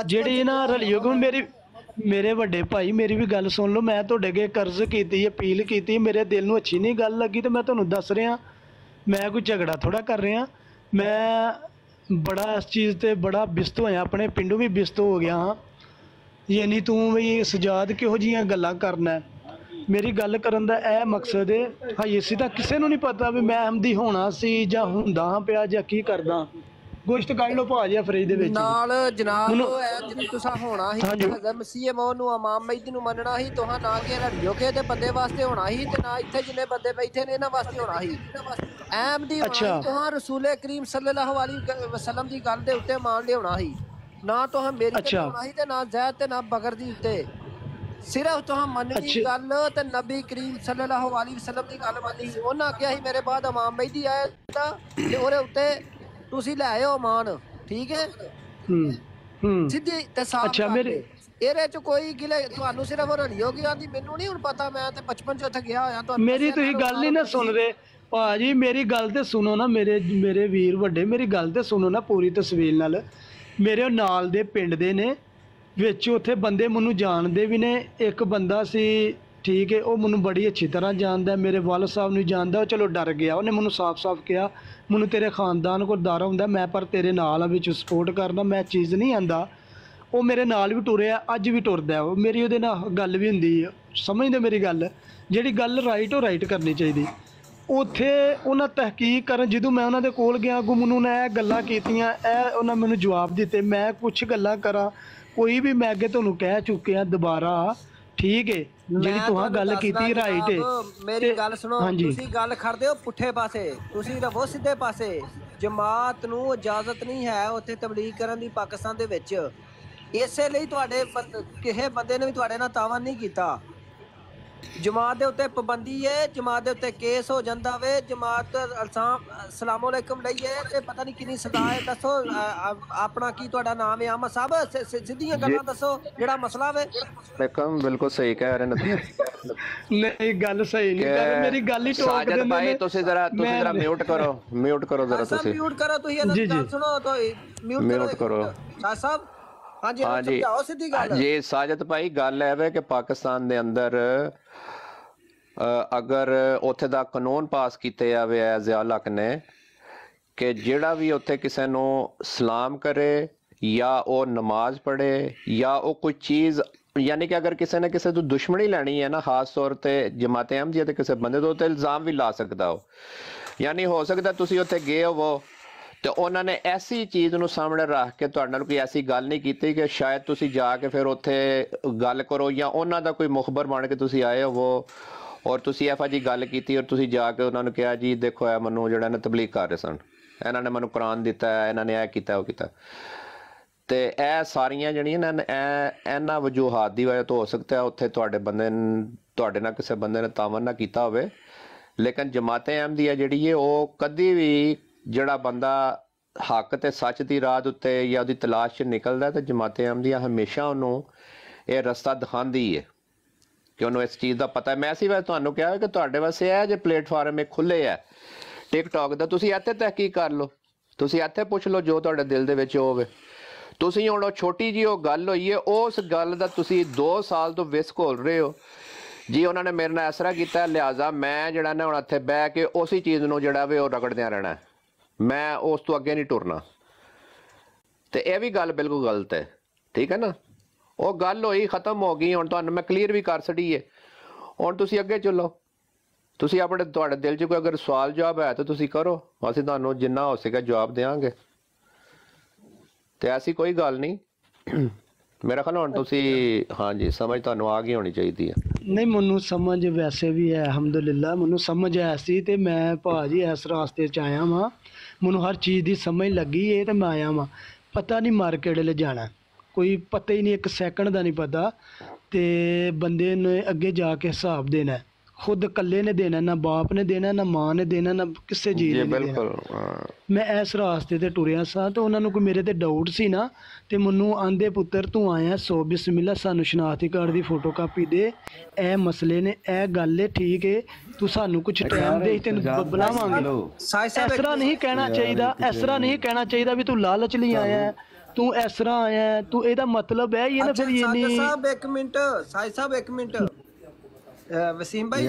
ਜਿਹੜੀ ਨਾ ਰਲਿਓ ਹੁਣ ਮੇਰੇ ਵੱਡੇ ਭਾਈ ਮੇਰੀ ਵੀ ਗੱਲ ਸੁਣ ਲਓ ਮੈਂ ਤੁਹਾਡੇ ਅੱਗੇ ਕਰਜ਼ ਕੀਤੀ ਅਪੀਲ ਕੀਤੀ ਮੇਰੇ ਦਿਲ ਨੂੰ ਅੱਛੀ ਨਹੀਂ ਗੱਲ ਲੱਗੀ ਤੇ ਮੈਂ ਤੁਹਾਨੂੰ ਦੱਸ ਰਿਹਾ ਮੈਂ ਕੋਈ ਝਗੜਾ ਥੋੜਾ ਕਰ ਰਿਹਾ ਮੈਂ ਬੜਾ ਇਸ ਚੀਜ਼ ਤੇ ਬੜਾ ਬਿਸਤ ਹੋਇਆ ਆਪਣੇ ਪਿੰਡੋਂ ਵੀ ਬਿਸਤ ਹੋ ਗਿਆ ਹਾਂ ਯਾਨੀ ਤੂੰ ਵੀ ਸਜਾਦ ਕਿਹੋ ਜਿਹੀਆਂ ਗੱਲਾਂ ਕਰਨਾ ਮੇਰੀ ਗੱਲ ਕਰਨ ਦਾ ਇਹ ਮਕਸਦ ਹੈ ਹਾਈ ਅਸੀਂ ਤਾਂ ਕਿਸੇ ਨੂੰ ਨਹੀਂ ਪਤਾ ਵੀ ਮੈਂ ਅਹਿਮਦੀ ਹੋਣਾ ਸੀ ਜਾਂ ਹੁੰਦਾ ਹਾਂ ਪਿਆ ਜਾਂ ਕੀ ਕਰਦਾ ਗੋਸ਼ਤ ਕੱਢ ਲਓ ਭਾਜੀ ਫਰਿੱਜ ਦੇ ਵਿੱਚ ਨਾਲ ਜਨਾਬ ਜਿਹਨੂੰ ਤੁਸੀਂ ਹੋਣਾ ਸੀ ਹਜ਼ਰਤ ਮਸੀਹ ਮੌਦ ਨੂੰ ਇਮਾਮ ਮਹਿਦੀ ਨੂੰ ਮੰਨਣਾ ਸੀ ਤੁਹਾਂ ਨਾ ਕਿ ਰੜਿਓ ਕੇ ਤੇ ਬੰਦੇ ਵਾਸਤੇ ਹੋਣਾ ਸੀ ਤੇ ਨਾ ਇੱਥੇ ਜਿੰਨੇ ਬੰਦੇ ਬੈਠੇ ਨੇ ਇਹਨਾਂ ਵਾਸਤੇ ਹੋਣਾ ਸੀ ਅਹਿਮਦੀ ਹੋਣਾ ਤੁਹਾਂ ਰਸੂਲ ਕਰੀਮ ਸੱਲੱਲਾਹੁ ਅਲੈਹਿ ਵਸੱਲਮ ਦੀ ਗੱਲ ਦੇ ਉੱਤੇ ਮੰਨ ਲਿਆਉਣਾ ਸੀ ਨਾ ਤੁਹਾਂ ਮੇਰੀ ਤੇ ਹੋਣਾ ਸੀ ਤੇ ਨਾ ਜ਼ੈਦ ਤੇ ਨਾ ਬਕਰ ਦੀ ਉੱਤੇ ਸਿਰਫ ਤੁਹਾਂ ਮੰਨਣੀ ਗੱਲ ਤੇ ਨਬੀ ਕਰੀਮ ਸੱਲੱਲਾਹੁ ਅਲੈਹਿ ਵਸੱਲਮ ਦੀ ਗੱਲ ਮੰਨੀ ਸੀ ਉਹਨਾਂ ਕਿਹਾ ਸੀ ਮੇਰੇ ਬਾਅਦ ਇਮਾਮ ਮਹਿਦੀ ਆਇਆ ਤੇ ਉਹਦੇ ਉੱਤੇ ਤੁਸੀਂ ਲੈ ਆਓ ਮਾਨ ਠੀਕ ਹੈ ਸਿੱਧੀ ਤੇ ਸਾਫ਼ ਅੱਛਾ ਮੇਰੇ ਇਹਦੇ ਚ ਕੋਈ ਗਿਲੇ ਤੁਹਾਨੂੰ ਸਿਰਫ ਰੜਿਓ ਕੀ ਆਂਦੀ ਮੈਨੂੰ ਨਹੀਂ ਹੁਣ ਪਤਾ ਮੈਂ ਤੇ 55 ਚ ਉੱਥੇ ਗਿਆ ਹੋਇਆ ਤੁਹਾਨੂੰ ਮੇਰੀ ਤੁਸੀਂ ਗੱਲ ਨਹੀਂ ਨਾ ਸੁਣ ਰਹੇ ਭਾਜੀ ਮੇਰੀ ਗੱਲ ਤੇ ਸੁਣੋ ਨਾ ਮੇਰੇ ਵੀਰ ਵੱਡੇ ਮੇਰੀ ਗੱਲ ਤੇ ਸੁਣੋ ਨਾ ਪੂਰੀ ਤਸਵੀਰ ਨਾਲ ਮੇਰੇ ਨਾਲ ਦੇ ਪਿੰਡ ਦੇ ਨੇ ਵਿੱਚ ਉੱਥੇ ਬੰਦੇ ਮੈਨੂੰ ਜਾਣਦੇ ਵੀ ਨੇ ਇੱਕ ਬੰਦਾ ਸੀ ਠੀਕ ਹੈ ਉਹ ਮੈਨੂੰ ਬੜੀ ਅੱਛੀ ਤਰ੍ਹਾਂ ਜਾਣਦਾ ਮੇਰੇ ਵਾਲਦ ਸਾਹਿਬ ਨੂੰ ਜਾਣਦਾ ਉਹ ਚਲੋ ਡਰ ਗਿਆ ਉਹਨੇ ਮੈਨੂੰ ਸਾਫ਼-ਸਾਫ਼ ਕਿਹਾ ਮੈਨੂੰ ਤੇਰੇ ਖਾਨਦਾਨ ਕੋਲ ਡਰ ਹੁੰਦਾ ਮੈਂ ਪਰ ਤੇਰੇ ਨਾਲ ਵਿੱਚ ਸਪੋਰਟ ਕਰਦਾ ਮੈਂ ਚੀਜ਼ ਨਹੀਂ ਆਂਦਾ ਉਹ ਮੇਰੇ ਨਾਲ ਵੀ ਟੁਰਿਆ ਅੱਜ ਵੀ ਟੁਰਦਾ ਉਹ ਮੇਰੀ ਉਹਦੇ ਨਾਲ ਗੱਲ ਵੀ ਹੁੰਦੀ ਸਮਝਦੇ ਮੇਰੀ ਗੱਲ ਜਿਹੜੀ ਗੱਲ ਰਾਈਟ ਉਹ ਰਾਈਟ ਕਰਨੀ ਚਾਹੀਦੀ ਉੱਥੇ ਉਹਨਾਂ ਤਹਿਕੀਕ ਕਰਨ ਜਦੋਂ ਮੈਂ ਉਹਨਾਂ ਦੇ ਕੋਲ ਗਿਆ ਅੱਗੋਂ ਮੈਨੂੰ ਨੇ ਇਹ ਗੱਲਾਂ ਕੀਤੀਆਂ ਇਹ ਉਹਨਾਂ ਮੈਨੂੰ ਜਵਾਬ ਦਿੱਤੇ ਮੈਂ ਕੁਛ ਗੱਲਾਂ ਕਰਾਂ ਕੋਈ ਵੀ ਮੈਂ ਅੱਗੇ ਤੁਹਾਨੂੰ ਕਹਿ ਚੁੱਕਿਆ ਦੁਬਾਰਾ ਠੀਕ ਹੈ ਜਿਹੜੀ ਤੁਹਾਂ ਗੱਲ ਕੀਤੀ ਰਾਈਟ ਹੈ ਮੇਰੀ ਗੱਲ ਸੁਣੋ ਤੁਸੀਂ ਗੱਲ ਕਰਦੇ ਹੋ ਪੁੱਠੇ ਪਾਸੇ ਤੁਸੀਂ ਰਹੋ ਸਿੱਧੇ ਪਾਸੇ ਜਮਾਤ ਨੂੰ ਇਜਾਜ਼ਤ ਨਹੀਂ ਹੈ ਉੱਥੇ ਤਬਲੀਗ ਕਰਨ ਦੀ ਪਾਕਿਸਤਾਨ ਦੇ ਵਿੱਚ ਇਸੇ ਲਈ ਤੁਹਾਡੇ ਕਿਸੇ ਬੰਦੇ ਨੇ ਵੀ ਤੁਹਾਡੇ ਨਾਲ ਤਾਵਨ ਨਹੀਂ ਕੀਤਾ ਜਮਾਤ ਦੇ ਉੱਤੇ ਪਾਬੰਦੀ ਹੈ ਜਮਾਤ ਦੇ ਉੱਤੇ ਕੇਸ ਹੋ ਜਾਂਦਾ ਵੇ ਜਮਾਤ ਅਸਲਾਮ ਅਲੈਕੁਮ ਲਈਏ ਤੇ ਪਤਾ ਨਹੀਂ ਕਿੰਨੀ ਸਜ਼ਾ ਹੈ ਦੱਸੋ ਆਪਣਾ ਕੀ ਤੁਹਾਡਾ ਨਾਮ ਹੈ ਅਹਿਮਦ ਸਾਹਿਬ ਸਿੱਧੀਆਂ ਗੱਲਾਂ ਦੱਸੋ ਜਿਹੜਾ ਮਸਲਾ ਵੇ ਦੇਖੋ ਬਿਲਕੁਲ ਸਹੀ ਕਹਿ ਰਹੇ ਨੇ ਨਹੀਂ ਗੱਲ ਸਹੀ ਨਹੀਂ ਕਰ ਮੇਰੀ ਗੱਲ ਹੀ ਟੋਕ ਦਿੰਦੇ ਭਾਈ ਤੁਸੀਂ ਜ਼ਰਾ ਮਿਊਟ ਕਰੋ ਜ਼ਰਾ ਤੁਸੀਂ ਮਿਊਟ ਕਰੋ ਤੁਸੀਂ ਇਹਨਾਂ ਗੱਲ ਸੁਣੋ ਤਾਂ ਮਿਊਟ ਕਰੋ ਸਾਹਿਬ ਹਾਂਜੀ ਸਮਝਾਓ ਸਿੱਧੀ ਗੱਲ ਜੀ ਸਾਜਦ ਭਾਈ ਗੱਲ ਹੈ ਵੇ ਕਿ ਪਾਕਿਸਤਾਨ ਦੇ ਅੰਦਰ ਅਗਰ ਉੱਥੇ ਦਾ ਕਾਨੂੰਨ ਪਾਸ ਕੀਤਾ ਜਾਵੇ ਜ਼ਿਆਲ ਹਕ ਨੇ ਕਿ ਜਿਹੜਾ ਵੀ ਉੱਥੇ ਕਿਸੇ ਨੂੰ ਸਲਾਮ ਕਰੇ ਜਾਂ ਉਹ ਨਮਾਜ਼ ਪੜ੍ਹੇ ਜਾਂ ਉਹ ਕੋਈ ਚੀਜ਼ ਯਾਨੀ ਕਿ ਅਗਰ ਕਿਸੇ ਨੇ ਕਿਸੇ ਤੋਂ ਦੁਸ਼ਮਣੀ ਲੈਣੀ ਹੈ ਨਾ ਖਾਸ ਤੌਰ ਤੇ ਜਮਾਤ ਅਹਿਮਦੀਆ ਤੇ ਕਿਸੇ ਬੰਦੇ ਤੋਂ ਤੇ ਇਲਜ਼ਾਮ ਵੀ ਲਾ ਸਕਦਾ ਹੋ ਯਾਨੀ ਹੋ ਸਕਦਾ ਤੁਸੀਂ ਉੱਥੇ ਗਏ ਹੋ ਤੇ ਉਹਨਾਂ ਨੇ ਐਸੀ ਚੀਜ਼ ਨੂੰ ਸਾਹਮਣੇ ਰੱਖ ਕੇ ਤੁਹਾਡੇ ਨਾਲ ਕੋਈ ਐਸੀ ਗੱਲ ਨਹੀਂ ਕੀਤੀ ਕਿ ਸ਼ਾਇਦ ਤੁਸੀਂ ਜਾ ਕੇ ਫਿਰ ਉੱਥੇ ਗੱਲ ਕਰੋ ਜਾਂ ਉਹਨਾਂ ਦਾ ਕੋਈ ਮੁਖਬਰ ਬਣ ਕੇ ਤੁਸੀਂ ਆਏ ਹੋ ਔਰ ਤੁਸੀਂ ਇਹੋ ਜਿਹੀ ਗੱਲ ਕੀਤੀ ਔਰ ਤੁਸੀਂ ਜਾ ਕੇ ਉਹਨਾਂ ਨੂੰ ਕਿਹਾ ਜੀ ਦੇਖੋ ਇਹ ਮੈਨੂੰ ਜਿਹੜਾ ਨਾ ਤਬਲੀਗ ਕਰ ਰਹੇ ਸਨ ਇਹਨਾਂ ਨੇ ਮੈਨੂੰ ਕੁਰਾਨ ਦਿੱਤਾ ਇਹਨਾਂ ਨੇ ਇਹ ਕੀਤਾ ਉਹ ਕੀਤਾ ਤੇ ਇਹ ਸਾਰੀਆਂ ਜਿਹੜੀਆਂ ਨਾ ਇਹਨਾਂ ਵਜੂਹਾਤ ਦੀ ਵਜ੍ਹਾ ਤੋਂ ਹੋ ਸਕਦਾ ਹੈ ਉੱਥੇ ਤੁਹਾਡੇ ਨਾਲ ਕਿਸੇ ਬੰਦੇ ਨੇ ਤਾਵਨ ਨਾ ਕੀਤਾ ਹੋਵੇ ਲੇਕਿਨ ਜਮਾਤ ਅਹਿਮਦੀਆ ਜਿਹੜੀ ਹੈ ਉਹ ਕਦੀ ਵੀ ਜਿਹੜਾ ਬੰਦਾ ਹੱਕ ਤੇ ਸੱਚ ਦੀ ਰਾਹ ਉੱਤੇ ਜਾਂ ਉਹਦੀ ਤਲਾਸ਼ 'ਚ ਨਿਕਲਦਾ ਤੇ ਜਮਾਤ ਅਹਿਮਦੀਆ ਹਮੇਸ਼ਾ ਉਹਨੂੰ ਇਹ ਰਸਤਾ ਦਿਖਾਉਂਦੀ ਹੈ ਕਿ ਉਹਨੂੰ ਇਸ ਚੀਜ਼ ਦਾ ਪਤਾ ਮੈਂ ਇਸੇ ਵਾਰ ਤੁਹਾਨੂੰ ਕਿਹਾ ਕਿ ਤੁਹਾਡੇ ਵਾਸਤੇ ਇਹ ਜੇ ਪਲੇਟਫਾਰਮ ਇਹ ਖੁੱਲੇ ਆ ਟਿਕਟੌਕ ਦਾ ਤੁਸੀਂ ਇੱਥੇ ਤਹਿਕੀਕ ਕਰ ਲਓ ਤੁਸੀਂ ਇੱਥੇ ਪੁੱਛ ਲਓ ਜੋ ਤੁਹਾਡੇ ਦਿਲ ਦੇ ਵਿੱਚ ਹੋਵੇ ਤੁਸੀਂ ਹੁਣ ਉਹ ਛੋਟੀ ਜਿਹੀ ਉਹ ਗੱਲ ਹੋਈ ਹੈ ਉਸ ਗੱਲ ਦਾ ਤੁਸੀਂ 2 ਸਾਲ ਤੋਂ ਵਿਸ ਘੋਲ ਰਹੇ ਹੋ ਜੀ ਉਹਨਾਂ ਨੇ ਮੇਰੇ ਨਾਲ ਇਸ ਤਰ੍ਹਾਂ ਕੀਤਾ ਲਿਹਾਜ਼ਾ ਮੈਂ ਜਿਹੜਾ ਨਾ ਹੁਣ ਇੱਥੇ ਬਹਿ ਕੇ ਉਸੇ ਚੀਜ਼ ਨੂੰ ਜਿਹੜਾ ਵੇ ਉਹ ਰਗੜਦਿਆਂ ਰਹਿਣਾ ਮੈਂ ਉਸ ਤੋਂ ਅੱਗੇ ਨਹੀਂ ਟੁਰਨਾ ਤੇ ਇਹ ਵੀ ਗੱਲ ਬਿਲਕੁਲ ਗਲਤ ਹੈ ਠੀਕ ਹੈ ਨਾ ਉਹ ਗੱਲ ਹੋਈ ਖਤਮ ਹੋ ਗਈ ਹੁਣ ਤੁਹਾਨੂੰ ਮੈਂ ਕਲੀਅਰ ਵੀ ਕਰ ਛੱਡੀ ਹੈ ਹੁਣ ਤੁਸੀਂ ਅੱਗੇ ਚੱਲੋ ਤੁਸੀਂ ਤੁਹਾਡੇ ਦਿਲ 'ਚ ਕੋਈ ਅਗਰ ਸਵਾਲ ਜਵਾਬ ਹੈ ਤਾਂ ਤੁਸੀਂ ਕਰੋ ਅਸੀਂ ਤੁਹਾਨੂੰ ਜਿੰਨਾ ਹੋ ਸਕੇ ਜਵਾਬ ਦੇਵਾਂਗੇ ਤੇ ਐਸੀ ਕੋਈ ਗੱਲ ਨਹੀਂ ਮੇਰਾ ਖਿਆਲ ਹੁਣ ਤੁਸੀਂ ਹਾਂਜੀ ਸਮਝ ਤੁਹਾਨੂੰ ਆ ਗਈ ਹੋਣੀ ਚਾਹੀਦੀ ਹੈ ਨਹੀਂ ਮੈਨੂੰ ਸਮਝ ਵੈਸੇ ਵੀ ਹੈ ਅਲਹਮਦੁਲਿਲਾ ਮੈਨੂੰ ਸਮਝ ਆਇਆ ਸੀ ਤੇ ਮੈਂ ਭਾਜੀ ਇਸ ਰਾਸਤੇ 'ਚ ਆਇਆ ਵਾਂ ਮੈਨੂੰ ਹਰ ਚੀਜ਼ ਦੀ ਸਮਝ ਲੱਗੀ ਇਹ ਤੇ ਮੈਂ ਆਇਆ ਵਾਂ ਪਤਾ ਨਹੀਂ ਮਾਰਕੀਟ ਲੈ ਜਾਣਾ ਕੋਈ ਪਤਾ ਹੀ ਨਹੀਂ, ਇੱਕ ਸੈਕਿੰਡ ਦਾ ਨਹੀਂ ਪਤਾ। ਤੇ ਬੰਦੇ ਨੇ ਅੱਗੇ ਜਾ ਕੇ ਹਿਸਾਬ ਦੇਣਾ, ਖੁਦ ਇਕੱਲੇ ਨੇ ਦੇਣਾ, ਨਾ ਬਾਪ ਨੇ ਦੇਣਾ, ਨਾ ਮਾਂ ਨੇ ਦੇਣਾ, ਨਾ ਕਿਸੇ ਜੀ ਨੇ ਦੇਣਾ। ਮੈਂ ਇਸ ਰਾਸਤੇ ਤੇ ਟੁਰਿਆ ਸਾਂ ਤੇ ਉਹਨਾਂ ਨੂੰ ਕੋਈ ਮੇਰੇ ਤੇ ਡਾਊਟ ਸੀ ਨਾ, ਤੇ ਮੈਨੂੰ ਆਂਦੇ ਪੁੱਤਰ ਤੂੰ ਆਇਆ ਸੋ ਬਿਸਮਿਲ੍ਲਾ, ਸਾਨੂੰ ਸ਼ਨਾਖਤੀ ਕਾਰਡ ਦੀ ਫੋਟੋ ਕਾਪੀ ਦੇ, ਇਹ ਮਸਲੇ ਨੇ, ਇਹ ਗੱਲ ਹੈ, ਠੀਕ ਹੈ, ਤੂੰ ਸਾਨੂੰ ਕੁਝ ਟਾਈਮ ਦੇ, ਤੈਨੂੰ ਬੁਲਾਵਾਂਗੇ। ਇਸ ਤਰ੍ਹਾਂ ਨਹੀਂ ਕਹਿਣਾ ਚਾਹੀਦਾ, ਇਸ ਤਰ੍ਹਾਂ ਨਹੀਂ ਕਹਿਣਾ ਚਾਹੀਦਾ ਵੀ ਤੂੰ ਲਾਲਚ ਲਈ ਆਇਆ, ਤੂੰ ਇਸ ਤਰ੍ਹਾਂ ਆਇਆ, ਤੂੰ ਇਹਦਾ ਮਤਲਬ ਹੈ ਇਹ ਨਾ ਫਿਰ ਇਹ ਨਹੀਂ। ਸਾਹਿਬ ਇੱਕ ਮਿੰਟ, ਸਾਈਦ ਸਾਹਿਬ ਇੱਕ ਮਿੰਟ, ਵਸੀਮ ਭਾਈ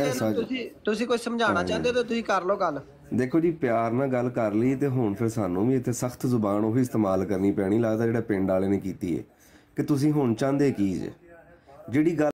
ਤੁਸੀਂ ਕੁਝ ਸਮਝਾਉਣਾ ਚਾਹੁੰਦੇ ਤਾਂ ਤੁਸੀਂ ਕਰ ਲਓ ਗੱਲ। ਦੇਖੋ ਜੀ, ਪਿਆਰ ਨਾਲ ਗੱਲ ਕਰ ਲਈ ਤੇ ਹੁਣ ਫਿਰ ਸਾਨੂੰ ਵੀ ਇੱਥੇ ਸਖਤ ਜ਼ੁਬਾਨ ਉਹੀ ਇਸਤੇਮਾਲ ਕਰਨੀ ਪੈਣੀ ਲੱਗਦਾ ਜਿਹੜਾ ਪਿੰਡ ਵਾਲੇ ਨੇ ਕੀਤੀ ਹੈ, ਕਿ ਤੁਸੀਂ ਹੁਣ ਚਾਹੁੰਦੇ ਕੀ ਜੇ। ਜਿਹੜੀ ਗੱਲ